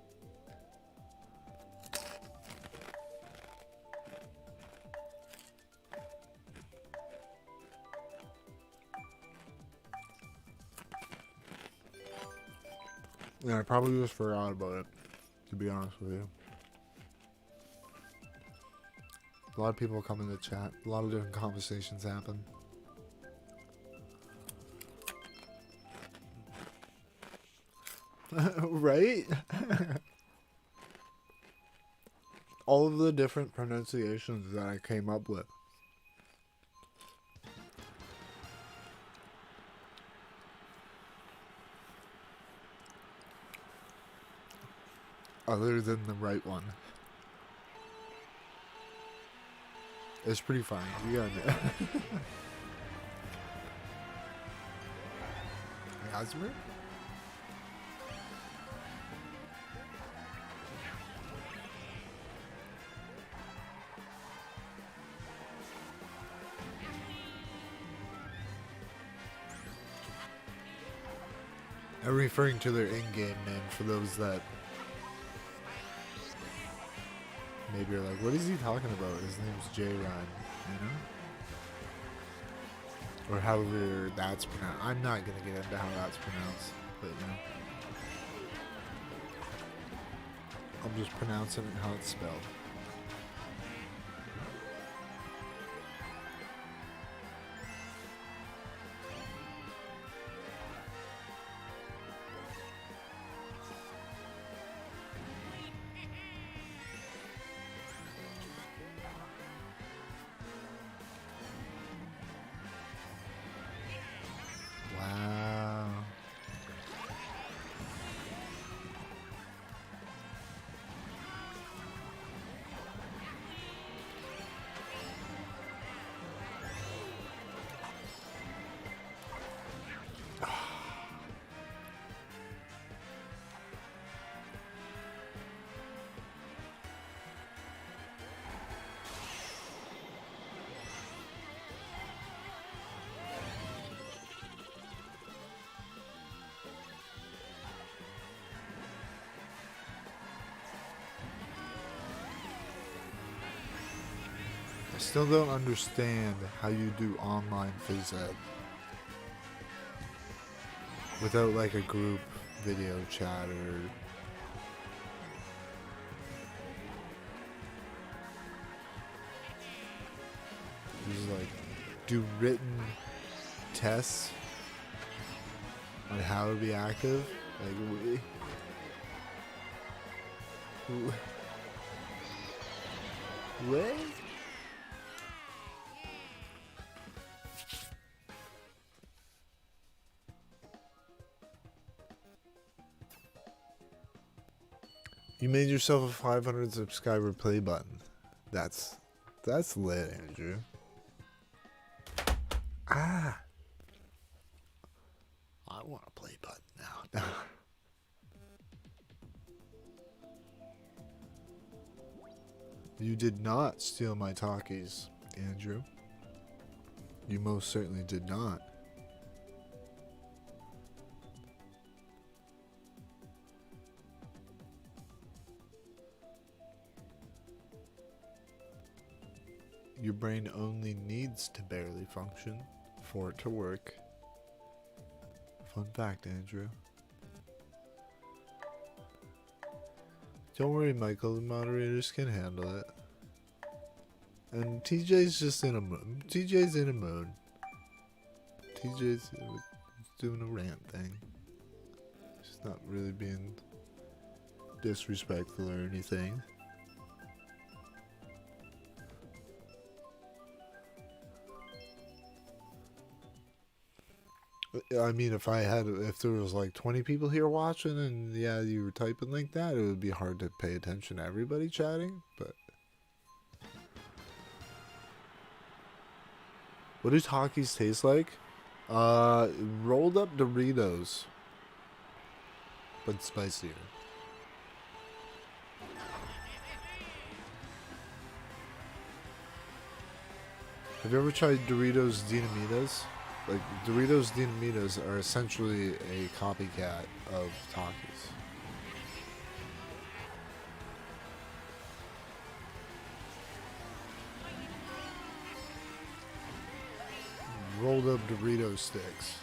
Yeah, I probably just forgot about it, to be honest with you. A lot of people come in the chat. A lot of different conversations happen. Right? All of the different pronunciations that I came up with. other than the right one. It's pretty funny. You gotta admit. Asmer? I'm referring to their in-game name for those that maybe are like, what is he talking about? His name's J-Run, you know? Or however that's pronounced. I'm not going to get into how that's pronounced, but you know. I'm just pronouncing it how it's spelled. Wow. I still don't understand how you do online phys ed without like a group video chat or just like do written tests on how to be active. Like what? You made yourself a 500 subscriber play button. That's lit, Andrew. Ah, I want a play button now. You did not steal my talkies, Andrew. You most certainly did not. Your brain only needs to barely function for it to work. Fun fact, Andrew. Don't worry, Michael, the moderators can handle it. And TJ's just in a mood. TJ's in a mood. TJ's doing a rant thing. She's not really being disrespectful or anything. I mean, if there was like 20 people here watching and yeah, you were typing like that, it would be hard to pay attention to everybody chatting, but. What do Takis taste like? Rolled up Doritos, but spicier. Have you ever tried Doritos Dinamitas? Like, Doritos Dinamitas are essentially a copycat of Takis. Rolled up Dorito sticks.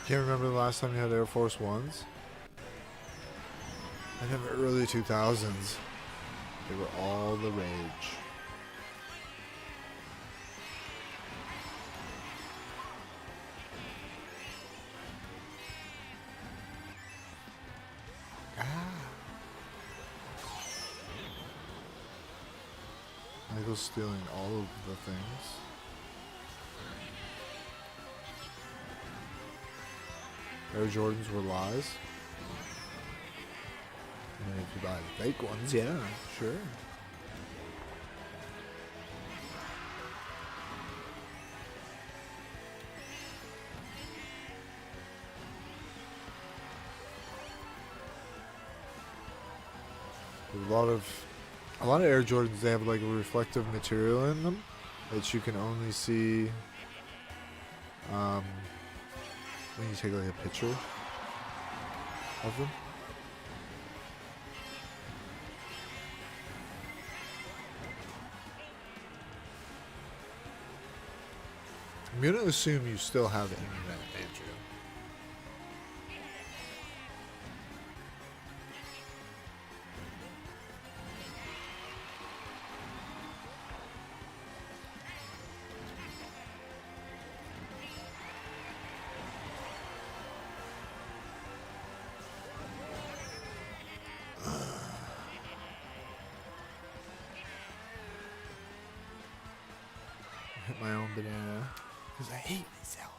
Can't remember the last time you had Air Force Ones? I think in the early 2000s. They were all the rage. people stealing all of the things. Air Jordans were lies. I mean, if you buy the fake ones, yeah, sure. A lot of Air Jordans, they have like a reflective material in them that you can only see when you take like a picture of them. I'm gonna assume you still have internet, Andrew. Hit my own banana because I hate myself.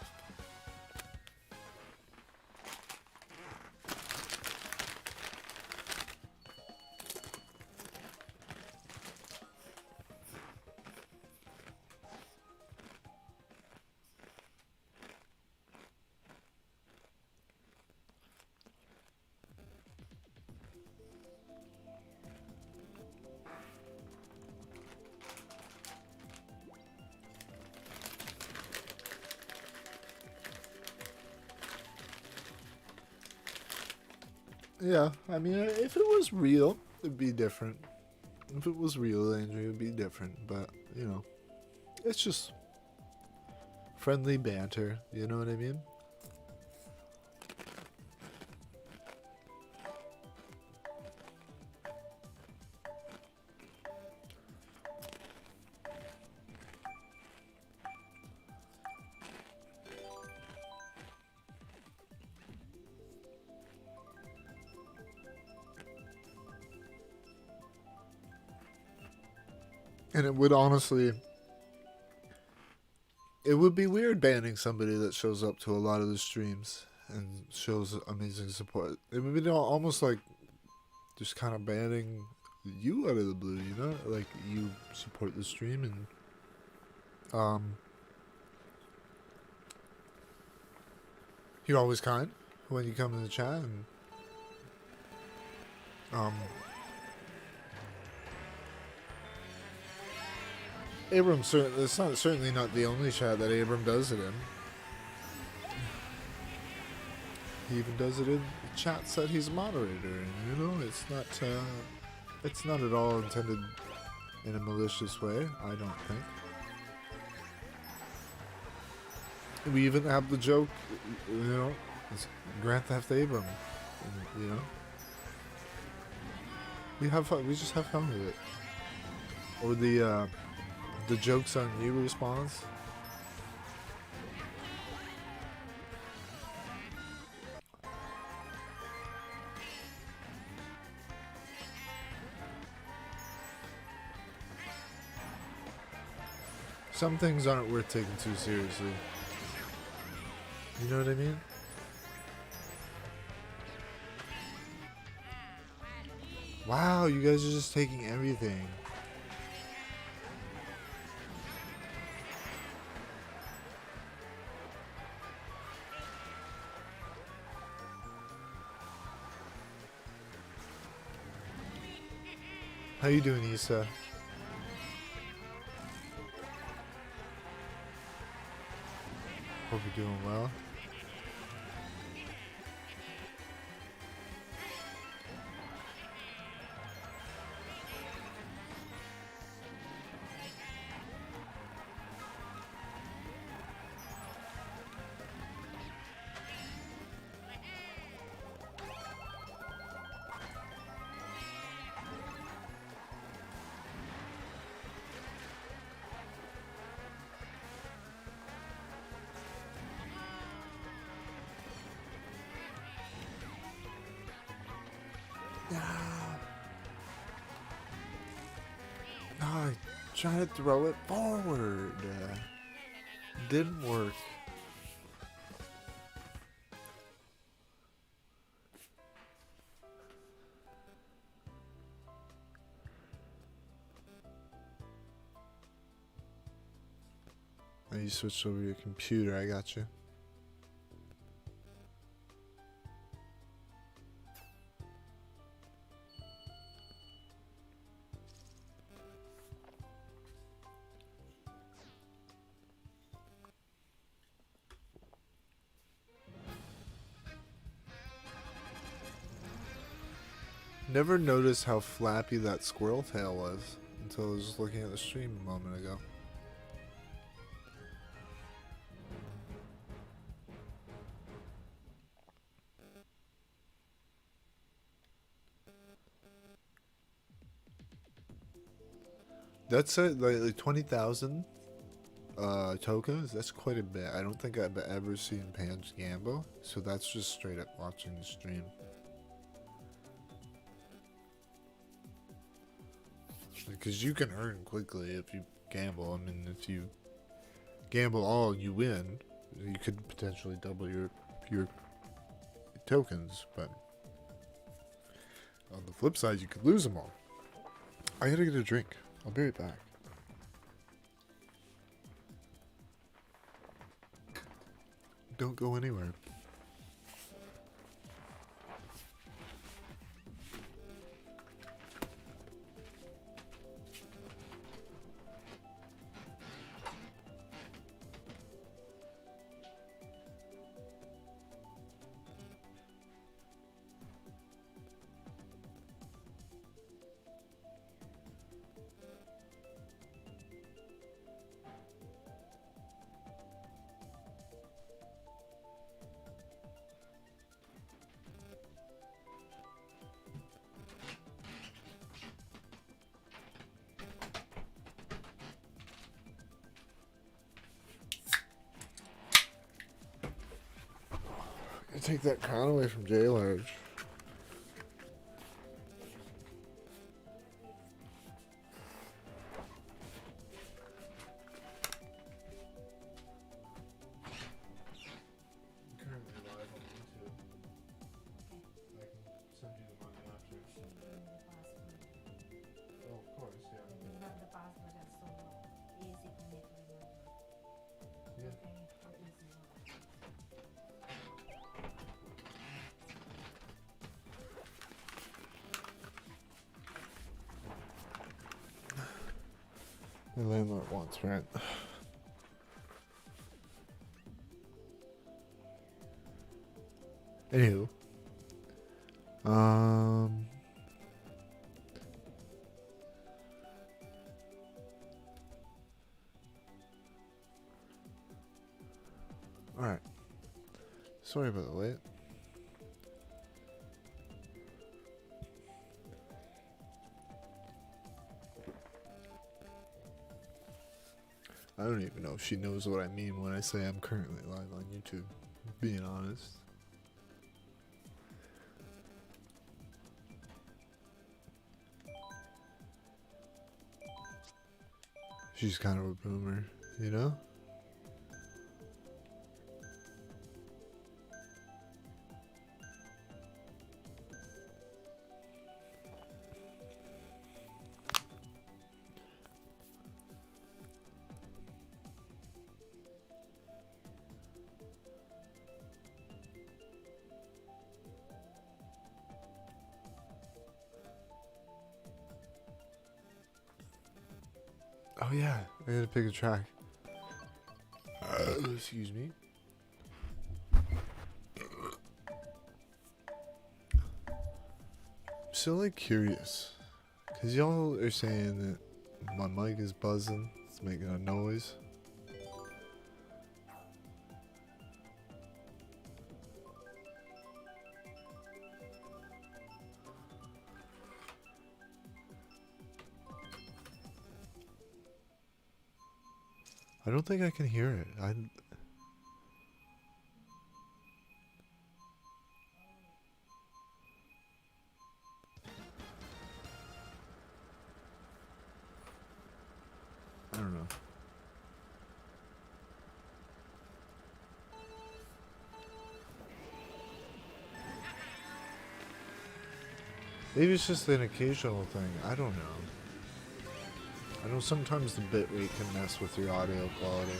Yeah, I mean, if it was real, it'd be different. If it was real, Andrew, it'd be different. But, you know, it's just friendly banter. You know what I mean? And it would honestly, it would be weird banning somebody that shows up to a lot of the streams and shows amazing support. It would be almost like just kind of banning you out of the blue, you know? Like, you support the stream and, you're always kind when you come in the chat and, Abram, it's not certainly not the only chat that Abram does it in. He even does it in chats that he's a moderator in. You know, it's not at all intended in a malicious way. I don't think. We even have the joke, you know, it's Grand Theft Abram. You know, we have fun. We just have fun with it. Or the jokes on you response. Some things aren't worth taking too seriously. You know what I mean? Wow, you guys are just taking everything. How you doing, Issa? Hope you're doing well. No, Trying to throw it forward. Didn't work. Oh, you switched over your computer. I got you. Never noticed how flappy that squirrel tail was until I was just looking at the stream a moment ago. That's it, like 20,000 tokens. That's quite a bit. I don't think I've ever seen Pan's gamble, so that's just straight up watching the stream. Because you can earn quickly if you gamble. I mean, if you gamble all, you win. You could potentially double your tokens, but on the flip side, you could lose them all. I gotta get a drink. I'll be right back. Don't go anywhere. Take that crown away from J Large. Currently live on YouTube. I can send you the money after. Oh, of course, yeah. You have the password as so easy to make remember. Yeah. Okay, how easy was it? The landlord wants rent. Anywho. Alright. Sorry about the wait. I don't even know if she knows what I mean when I say I'm currently live on YouTube, being honest. She's kind of a boomer, you know? Oh yeah, I gotta pick a track. Excuse me. I'm still like curious, cause y'all are saying that my mic is buzzing, it's making a noise. I don't think I can hear it. Maybe it's just an occasional thing. I don't know. I know sometimes the bitrate can mess with your audio quality.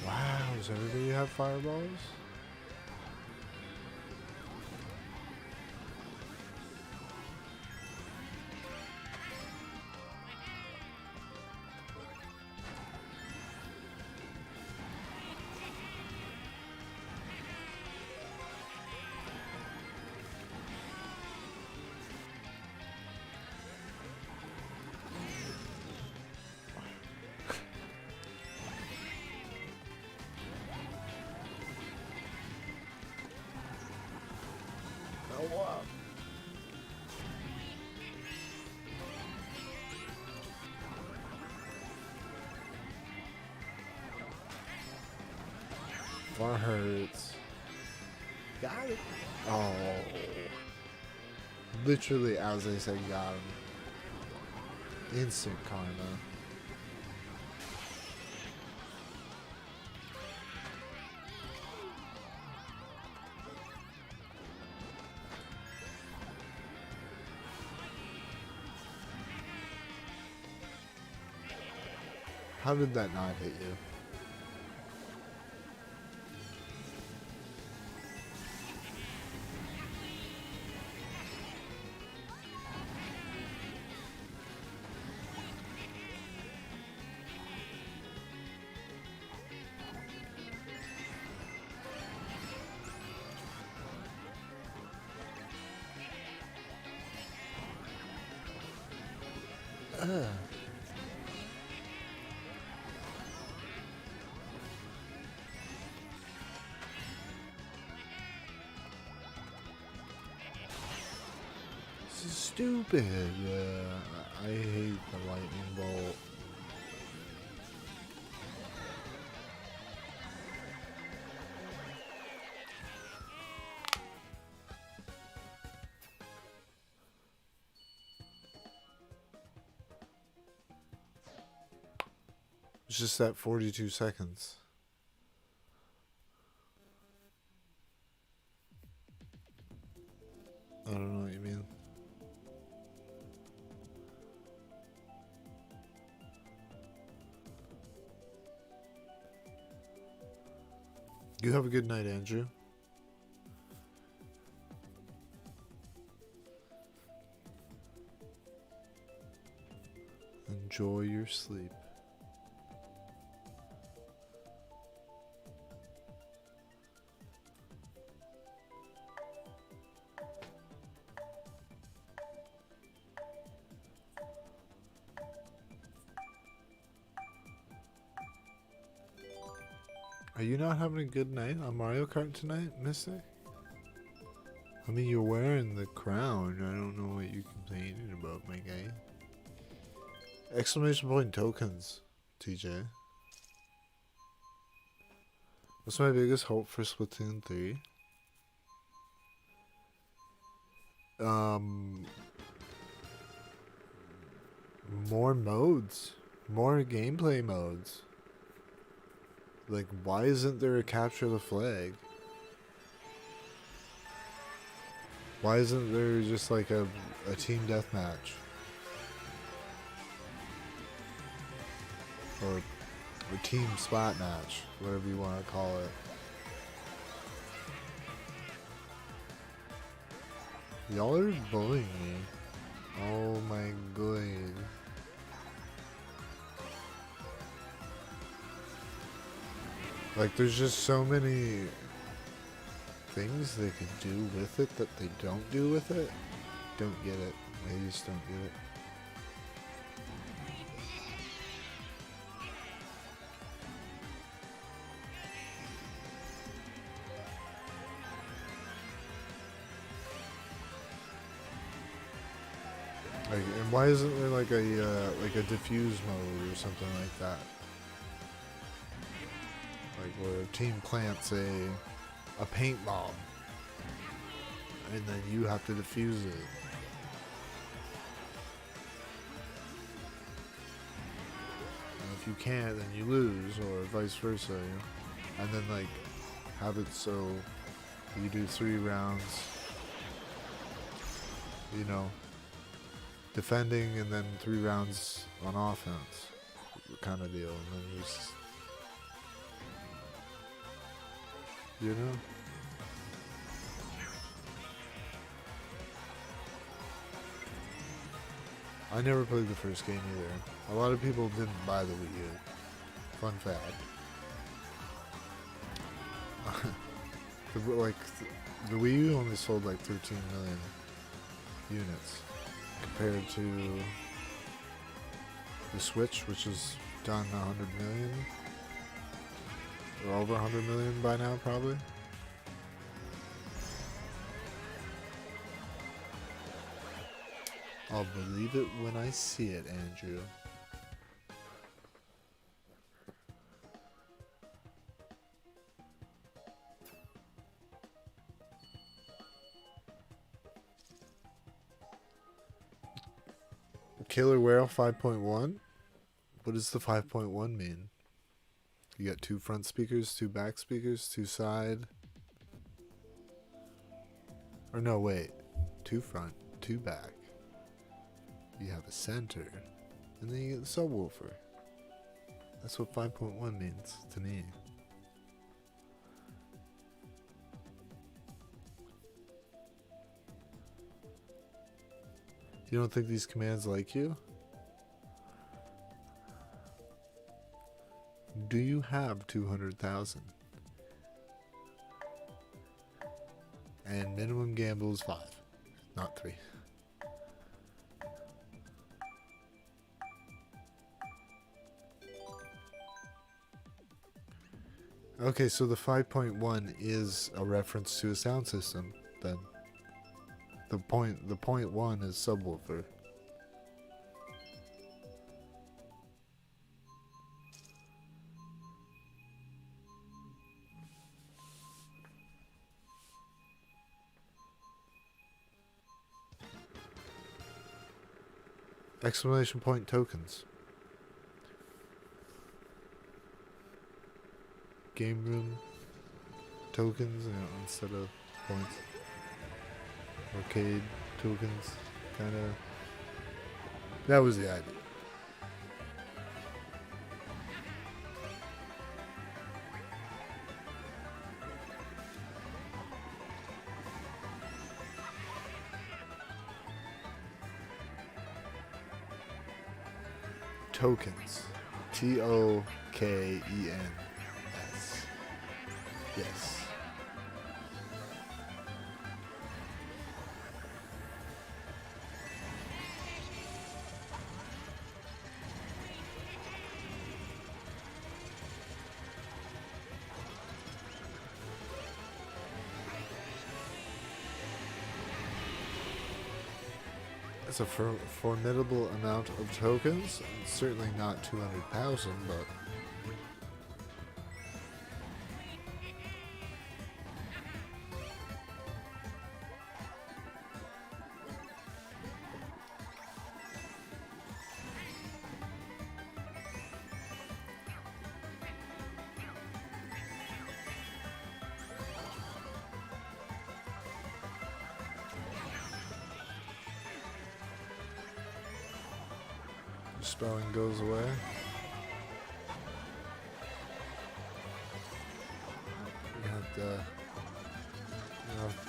Wow, does everybody have fireballs? Oh, wow. Far hurts. Got it. Oh. Literally as I said got him. Instant karma. How did that not hit you? This is stupid. I hate the lightning bolt. It's just that 42 seconds. I don't know what you mean. You have a good night, Andrew. Enjoy your sleep. Are you not having a good night on Mario Kart tonight, Mystic? I mean, you're wearing the crown. I don't know what you're complaining about, my guy. Exclamation point tokens, TJ. What's my biggest hope for Splatoon 3? More modes. More gameplay modes. Like, why isn't there a capture the flag? Why isn't there just like a team deathmatch? Or a team spot match, whatever you want to call it. Y'all are bullying me. Oh my god. Like, there's just so many things they could do with it that they don't do with it. Don't get it. I just don't get it. Like, and why isn't there like a diffuse mode or something like that? Like, where a team plants a paint bomb, and then you have to defuse it. And if you can't, then you lose, or vice versa, you know? And then like have it so you do 3 rounds, you know, defending, and then 3 rounds on offense, kind of deal, and then just, you know. I never played the first game either. A lot of people didn't buy the Wii U. Fun fact. The Wii U only sold like 13 million units compared to the Switch, which has done 100 million, or over 100 million by now, probably. I'll believe it when I see it, Andrew. Killer Whale 5.1? What does the 5.1 mean? You got 2 front speakers, 2 back speakers, 2 side. Or no, wait. 2 front, 2 back. You have a center. And then you get the subwoofer. That's what 5.1 means to me. You don't think these commands like you? Do you have 200,000? And minimum gamble is 5, not 3. Okay, so the 5.1 is a reference to a sound system, then. The point 1 is subwoofer. Exclamation point tokens. Game room tokens, you know, instead of points. Arcade tokens, kind of. That was the idea. Tokens. Tokens. Yes. It's a formidable amount of tokens. Certainly not 200,000, but the spelling goes away. You have to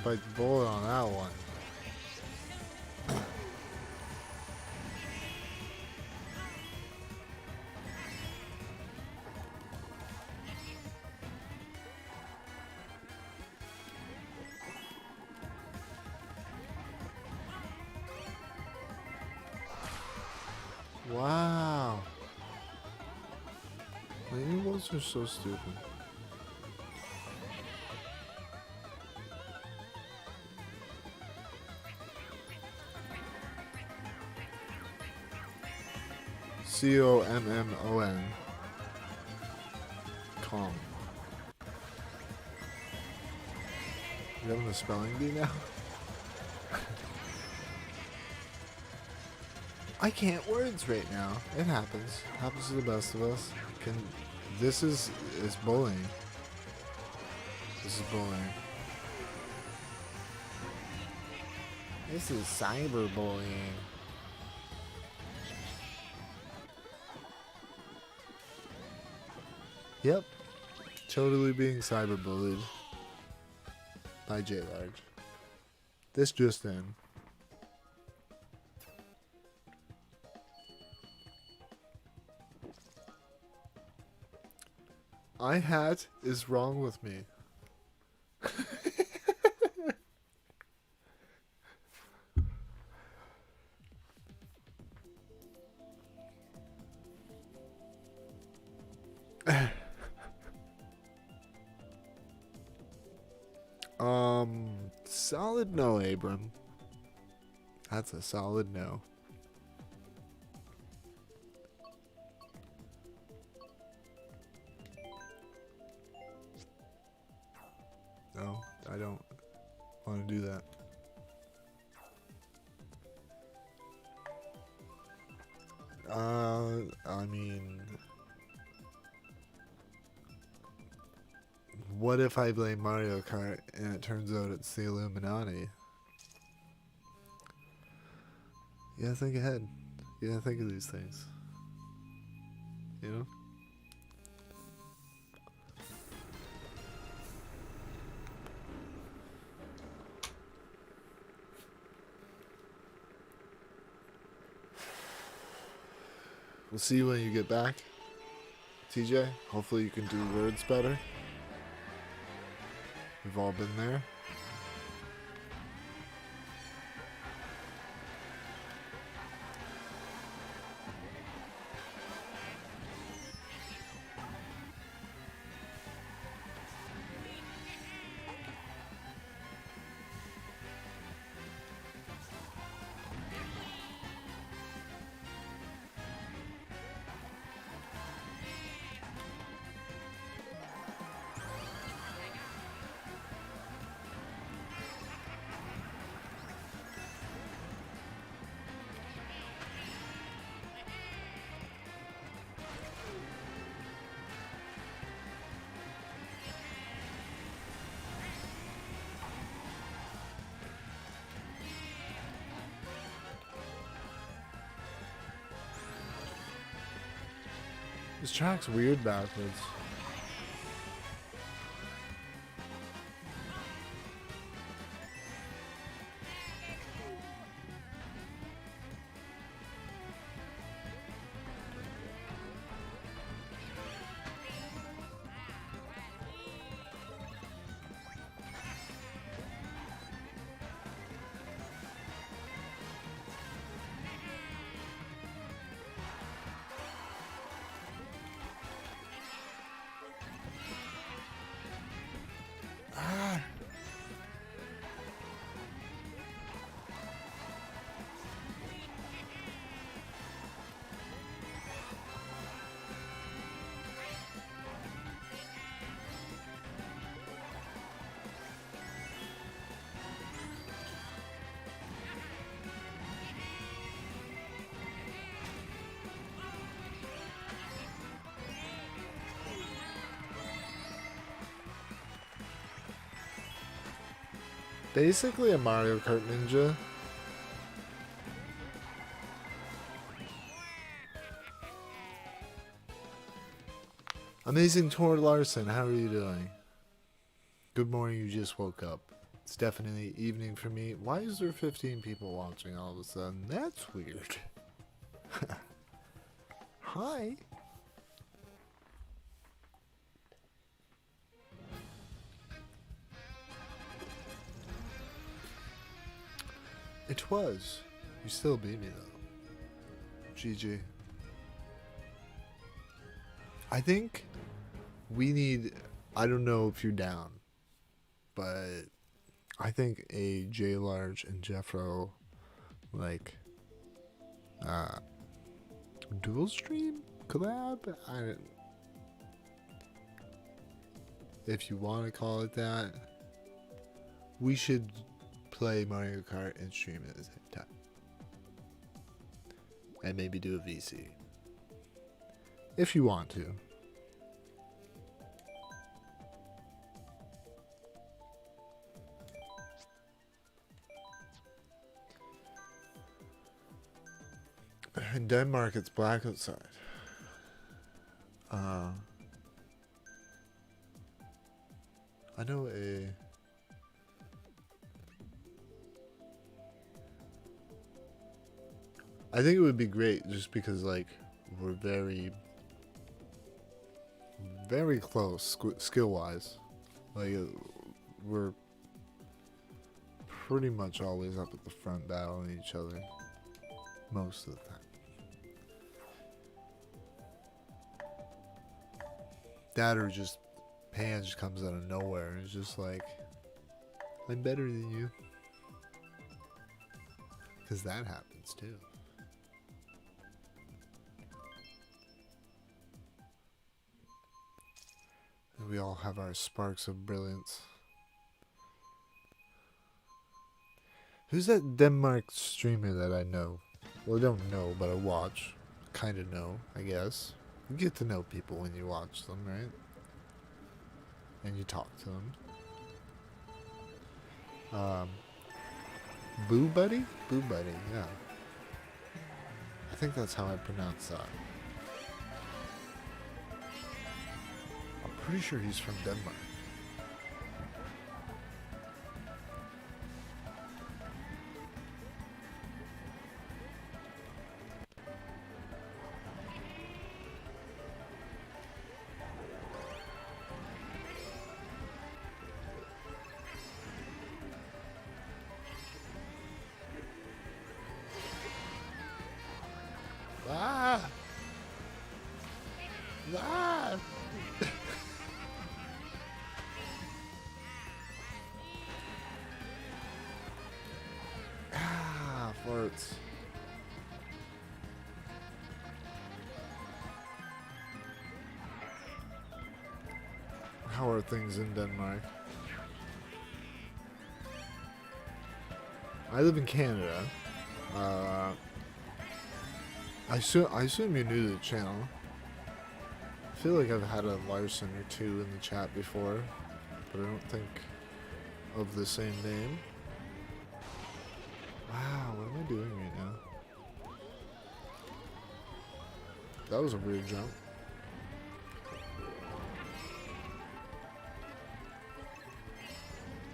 bite the bullet on that one. Wow. The animals are so stupid. COMMON. Com. You having a spelling bee now? I can't words right now. It happens. Happens to the best of us. This is bullying. This is bullying. This is cyberbullying. Yep. Totally being cyberbullied by J Large. This just in. Hat is wrong with me. Solid no, Abram. That's a solid no. No, I don't want to do that. I mean, what if I blame Mario Kart and it turns out it's the Illuminati? You gotta think ahead. You gotta think of these things. You know? We'll see you when you get back, TJ. Hopefully you can do words better. We've all been there. This track's weird backwards. Basically a Mario Kart ninja. Amazing Tor Larson, how are you doing? Good morning, you just woke up. It's definitely evening for me. Why is there 15 people watching all of a sudden? That's weird. Hi. It was. You still beat me though. GG. I think we need, I don't know if you're down, but I think a J Large and Jeffro like dual stream collab? If you want to call it that. we should play Mario Kart and stream it at the same time. And maybe do a VC. If you want to. In Denmark, it's black outside. I know I think it would be great just because, like, we're very, very close skill-wise. Like, we're pretty much always up at the front battling each other. Most of the time. That or just Pan just comes out of nowhere and is just like, I'm better than you. Because that happens too. And we all have our sparks of brilliance. Who's that Denmark streamer that I know? Well, I don't know, but I watch. Kind of know, I guess. You get to know people when you watch them, right? And you talk to them. Boo Buddy? Boo Buddy, yeah. I think that's how I pronounce that. I'm pretty sure he's from Denmark. Ah! Ah! Ah, farts. How are things in Denmark? I live in Canada. I assume you're new to the channel. I feel like I've had a Larson or two in the chat before, but I don't think of the same name. Wow, what am I doing right now? That was a weird jump.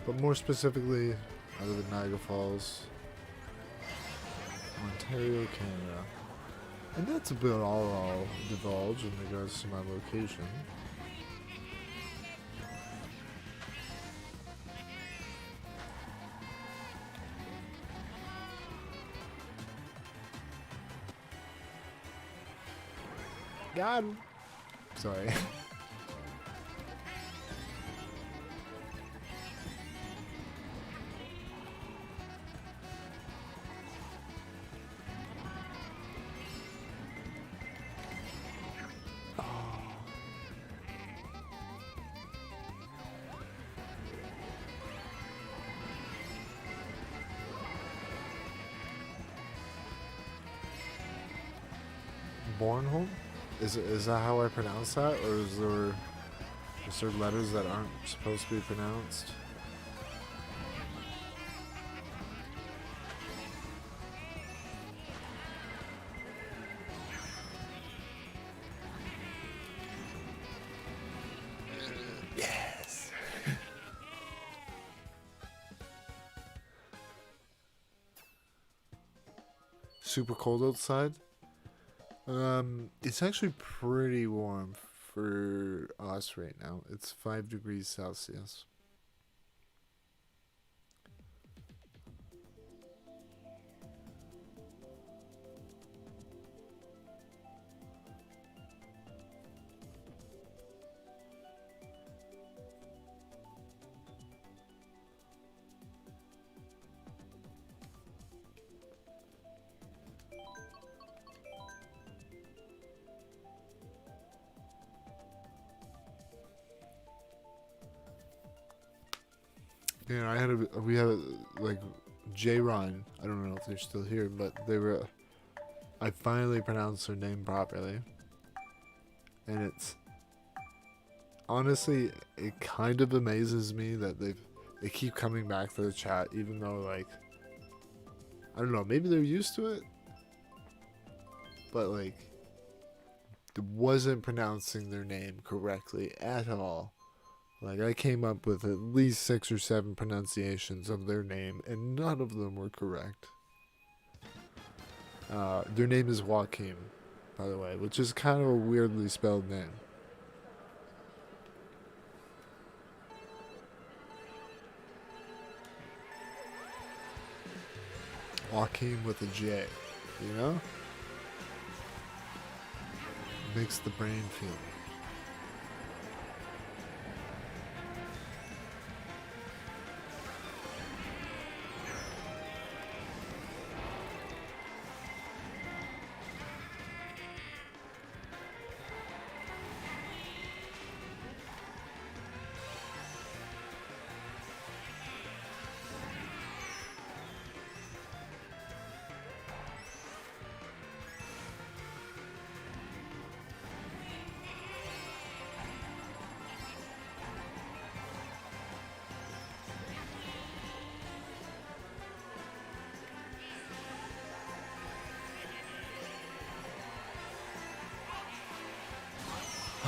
But more specifically, I live in Niagara Falls, Ontario, Canada. And that's about all I'll divulge in regards to my location. God. Sorry. Bornholm? Is that how I pronounce that, or is there letters that aren't supposed to be pronounced? Yes. Super cold outside. It's actually pretty warm for us right now. It's 5 degrees Celsius. Yeah, we had like J Ron. I don't know if they're still here, but they were. I finally pronounced their name properly, and it's honestly it kind of amazes me that they keep coming back to the chat, even though like I don't know, maybe they're used to it, but like it wasn't pronouncing their name correctly at all. Like I came up with at least 6 or 7 pronunciations of their name, and none of them were correct. Their name is Joaquin, by the way, which is kind of a weirdly spelled name. Joaquin with a J, you know? Makes the brain feel.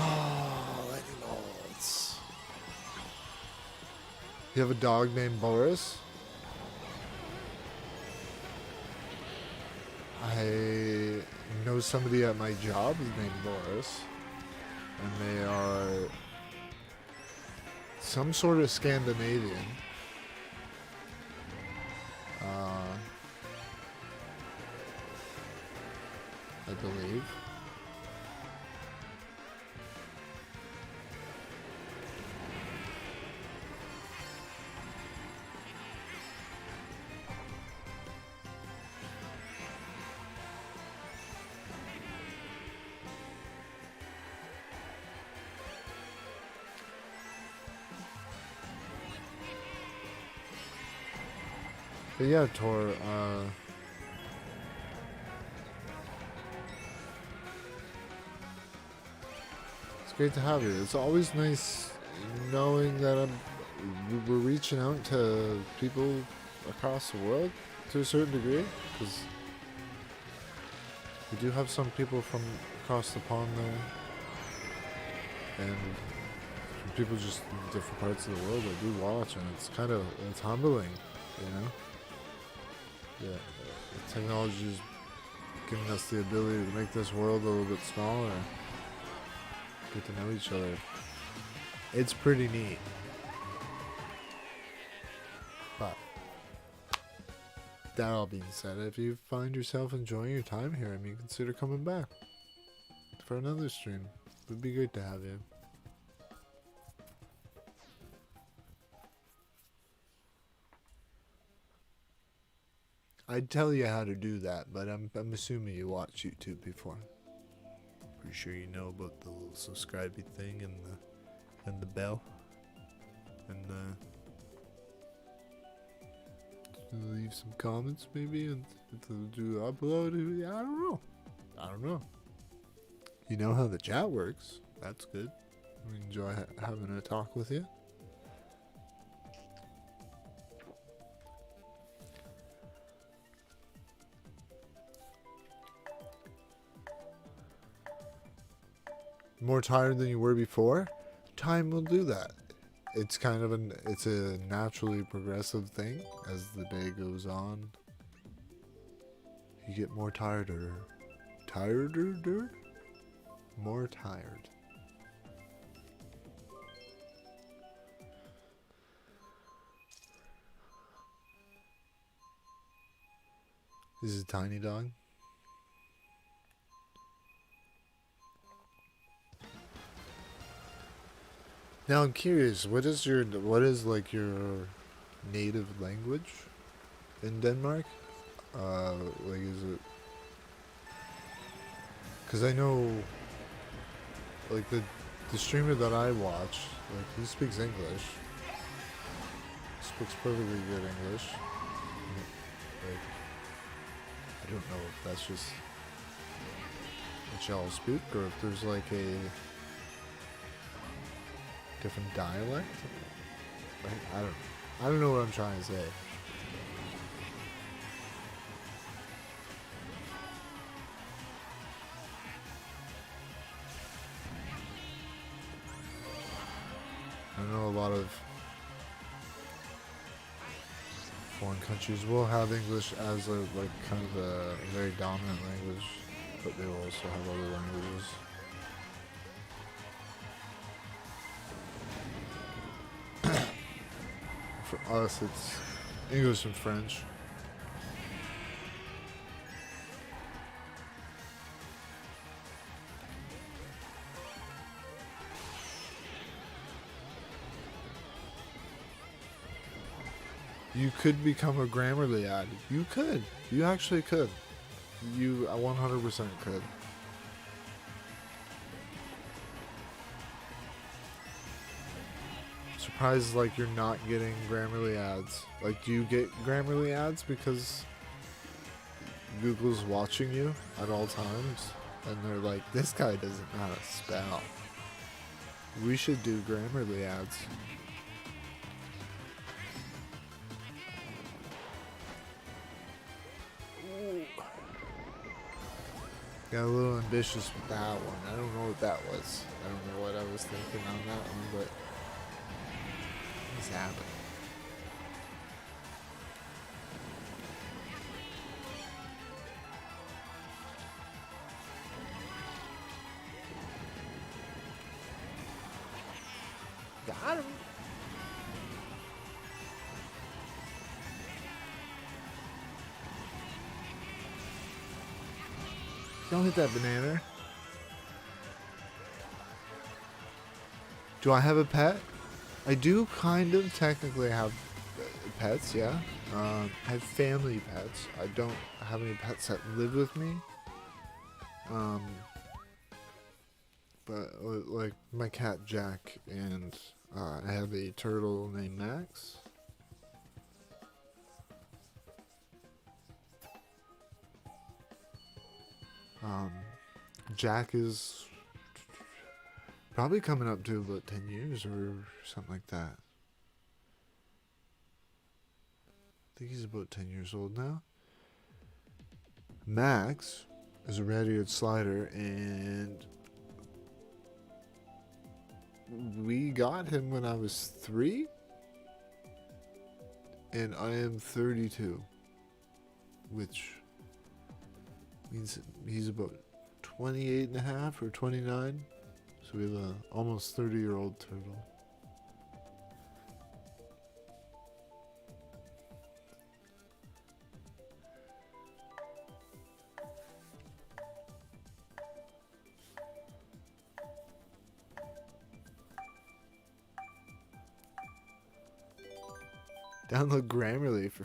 Oh, animals. You have a dog named Boris? I know somebody at my job is named Boris, and they are some sort of Scandinavian. I believe. But yeah, Tor, it's great to have you. It's always nice knowing that we're reaching out to people across the world to a certain degree, because we do have some people from across the pond there, and some people just in different parts of the world that do watch, and it's humbling, you know? Yeah, technology is giving us the ability to make this world a little bit smaller, get to know each other. It's pretty neat. But that all being said, if you find yourself enjoying your time here, I mean, consider coming back for another stream. It would be great to have you. I'd tell you how to do that, but I'm assuming you watch YouTube before. Pretty sure you know about the little subscribey thing and the bell and leave some comments maybe and to do upload. I don't know. You know how the chat works. That's good. We enjoy having a talk with you. More tired than you were before? Time will do that. It's kind of it's a naturally progressive thing as the day goes on. You get more tireder. Tireder? More tired. This is a tiny dog. Now I'm curious, what is like your native language in Denmark? Like is it? Because I know, like the streamer that I watch, like he speaks English, speaks perfectly good English. Like, I don't know if that's just what y'all speak or if there's like a different dialect. Like, I don't know what I'm trying to say. I know a lot of foreign countries will have English as a like kind of a very dominant language, but they will also have other languages. For us, it's English and French. You could become a Grammarly ad. You could. You actually could. You 100% could. Surprised like you're not getting Grammarly ads. Like, do you get Grammarly ads because Google's watching you at all times? And they're like, this guy doesn't know how to spell. We should do Grammarly ads. Got a little ambitious with that one. I don't know what that was. I don't know what I was thinking on that one, but it's happening. Got him. Don't hit that banana. Do I have a pet? I do kind of technically have pets, yeah. I have family pets. I don't have any pets that live with me. But like my cat Jack, and I have a turtle named Max. Jack is probably coming up to about 10 years or something like that. I think he's about 10 years old now. Max is a red-eared slider, and we got him when I was 3, and I am 32, which means he's about 28 and a half or 29. So we have a almost 30-year-old turtle. Download Grammarly for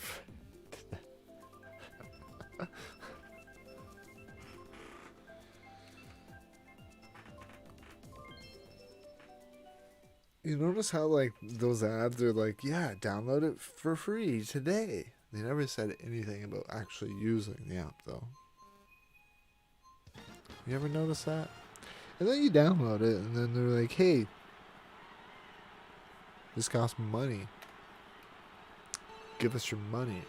You notice how like those ads are like, yeah, download it for free today. They never said anything about actually using the app though. You ever notice that? And then you download it and then they're like, hey, this costs money. Give us your money.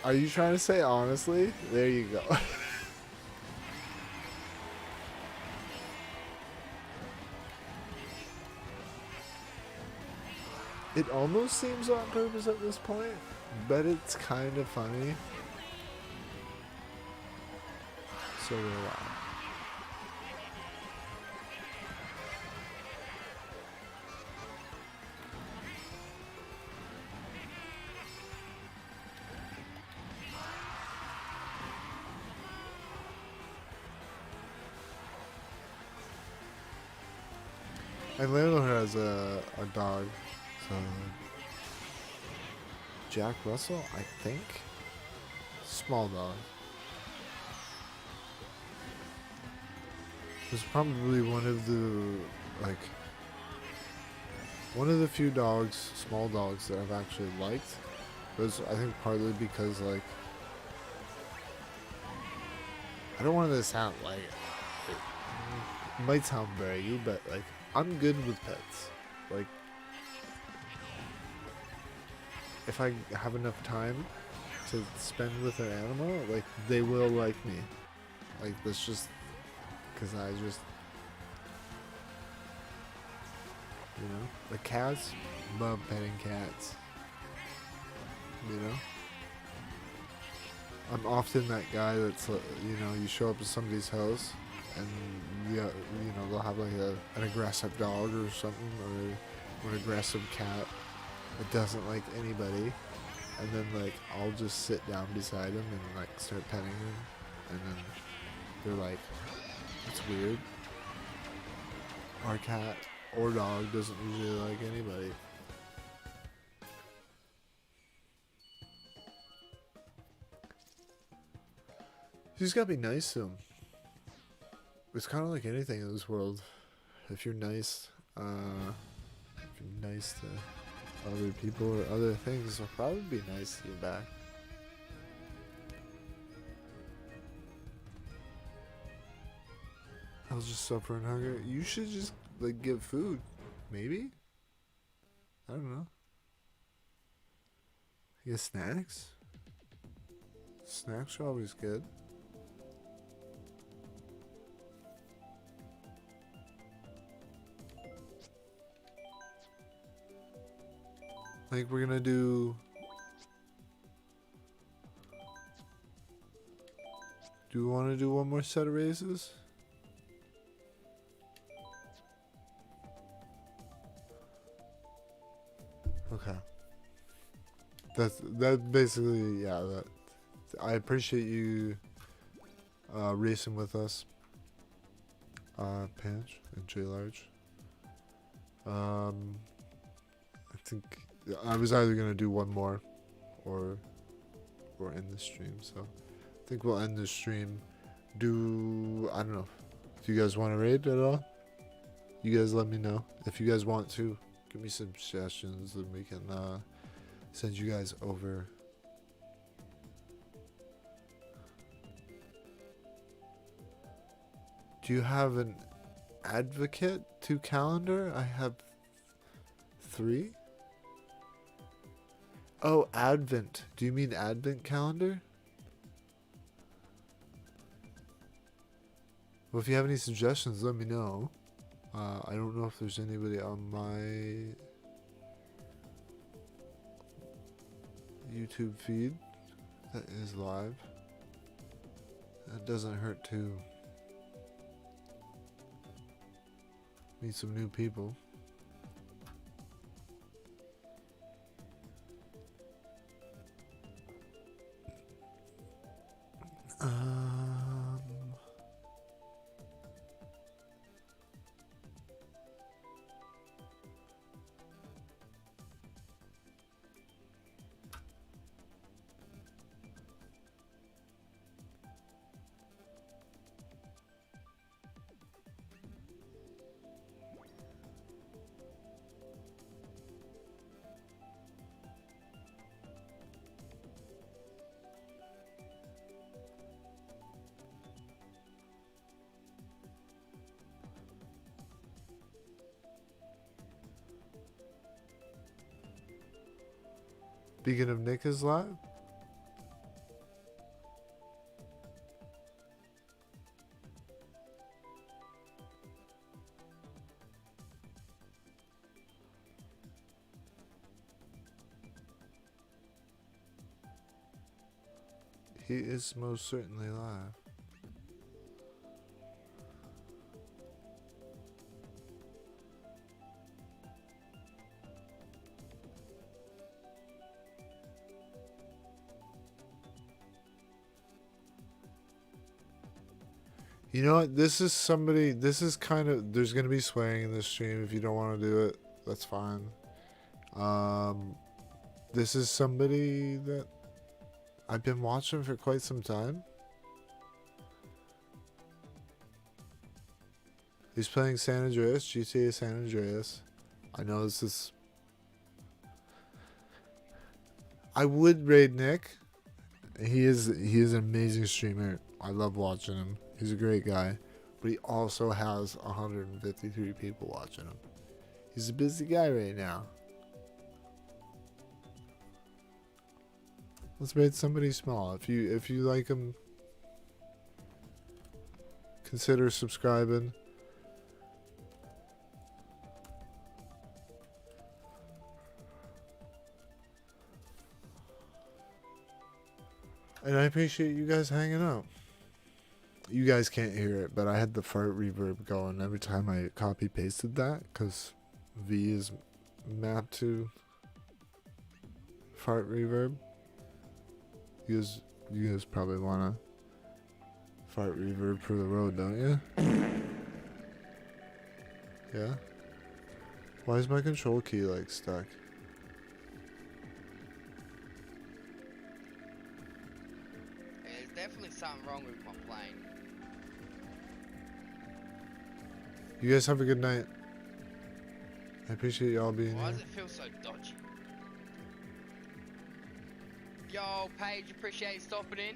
Are you trying to say honestly? There you go. It almost seems on purpose at this point, but it's kind of funny. So will I. My landlord has a dog, so Jack Russell, I think. Small dog. It's probably one of the few dogs, small dogs that I've actually liked. But I think partly because like I don't want to sound like it might sound braggy, but like I'm good with pets. Like if I have enough time to spend with an animal, like they will like me. Like that's just because I just, you know, the cats love petting cats. You know, I'm often that guy that's you know, you show up at somebody's house and you know they'll have like an aggressive dog or something or an aggressive cat that doesn't like anybody. And then like I'll just sit down beside him and like start petting him, and then they're like, "It's weird. Our cat or dog doesn't usually like anybody." You just gotta be nice to him. It's kind of like anything in this world. If you're nice to other people or other things, they'll probably be nice to you back. I was just suffering hunger. You should just like give food, maybe. I don't know. I guess snacks. Snacks are always good. Like we're gonna do. Do we want to do one more set of races? Okay. That basically, yeah. That I appreciate you racing with us, Pinch and J Large. I think I was either gonna do one more, or end the stream. So I think we'll end the stream. I don't know. Do you guys want to raid at all? You guys let me know if you guys want to. Give me some suggestions, and we can send you guys over. Do you have an advocate to calendar? I have 3. Oh, Advent. Do you mean Advent calendar? Well, if you have any suggestions, let me know. I don't know if there's anybody on my YouTube feed that is live. That doesn't hurt to meet some new people. Speaking of Nick is live. He is most certainly live. You know what? This is somebody. This is kind of. There's gonna be swearing in this stream. If you don't want to do it, that's fine. This is somebody that I've been watching for quite some time. He's playing San Andreas, GTA San Andreas. I know this is. I would raid Nick. He is an amazing streamer. I love watching him. He's a great guy. But he also has 153 people watching him. He's a busy guy right now. Let's raid somebody small. If you like him, consider subscribing. And I appreciate you guys hanging out. You guys can't hear it, but I had the fart reverb going every time I copy pasted that because V is mapped to fart reverb. You guys probably want to fart reverb for the road, don't you? Yeah? Why is my control key like stuck? There's definitely something wrong with my plane. You guys have a good night. I appreciate y'all being Why here. does it feel so dodgy? Yo, Paige, appreciate you stopping in.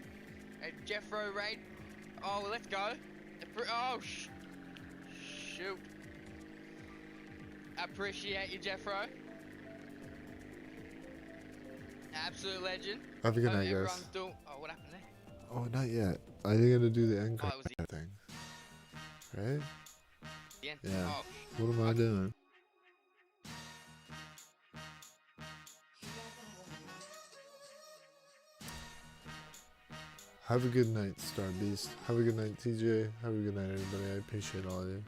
Hey, Jeffro raid. Oh, let's go. Oh, shoot. Appreciate you, Jeffro. Absolute legend. Have a good Hope night, everyone's guys. doing. Oh, what happened there? Oh, not yet. I think I'm gonna do the end Oh, card it was thing. Right? the end. Yeah. Oh, What am I doing? Have a good night, Star Beast. Have a good night, TJ. Have a good night, everybody. I appreciate all of you.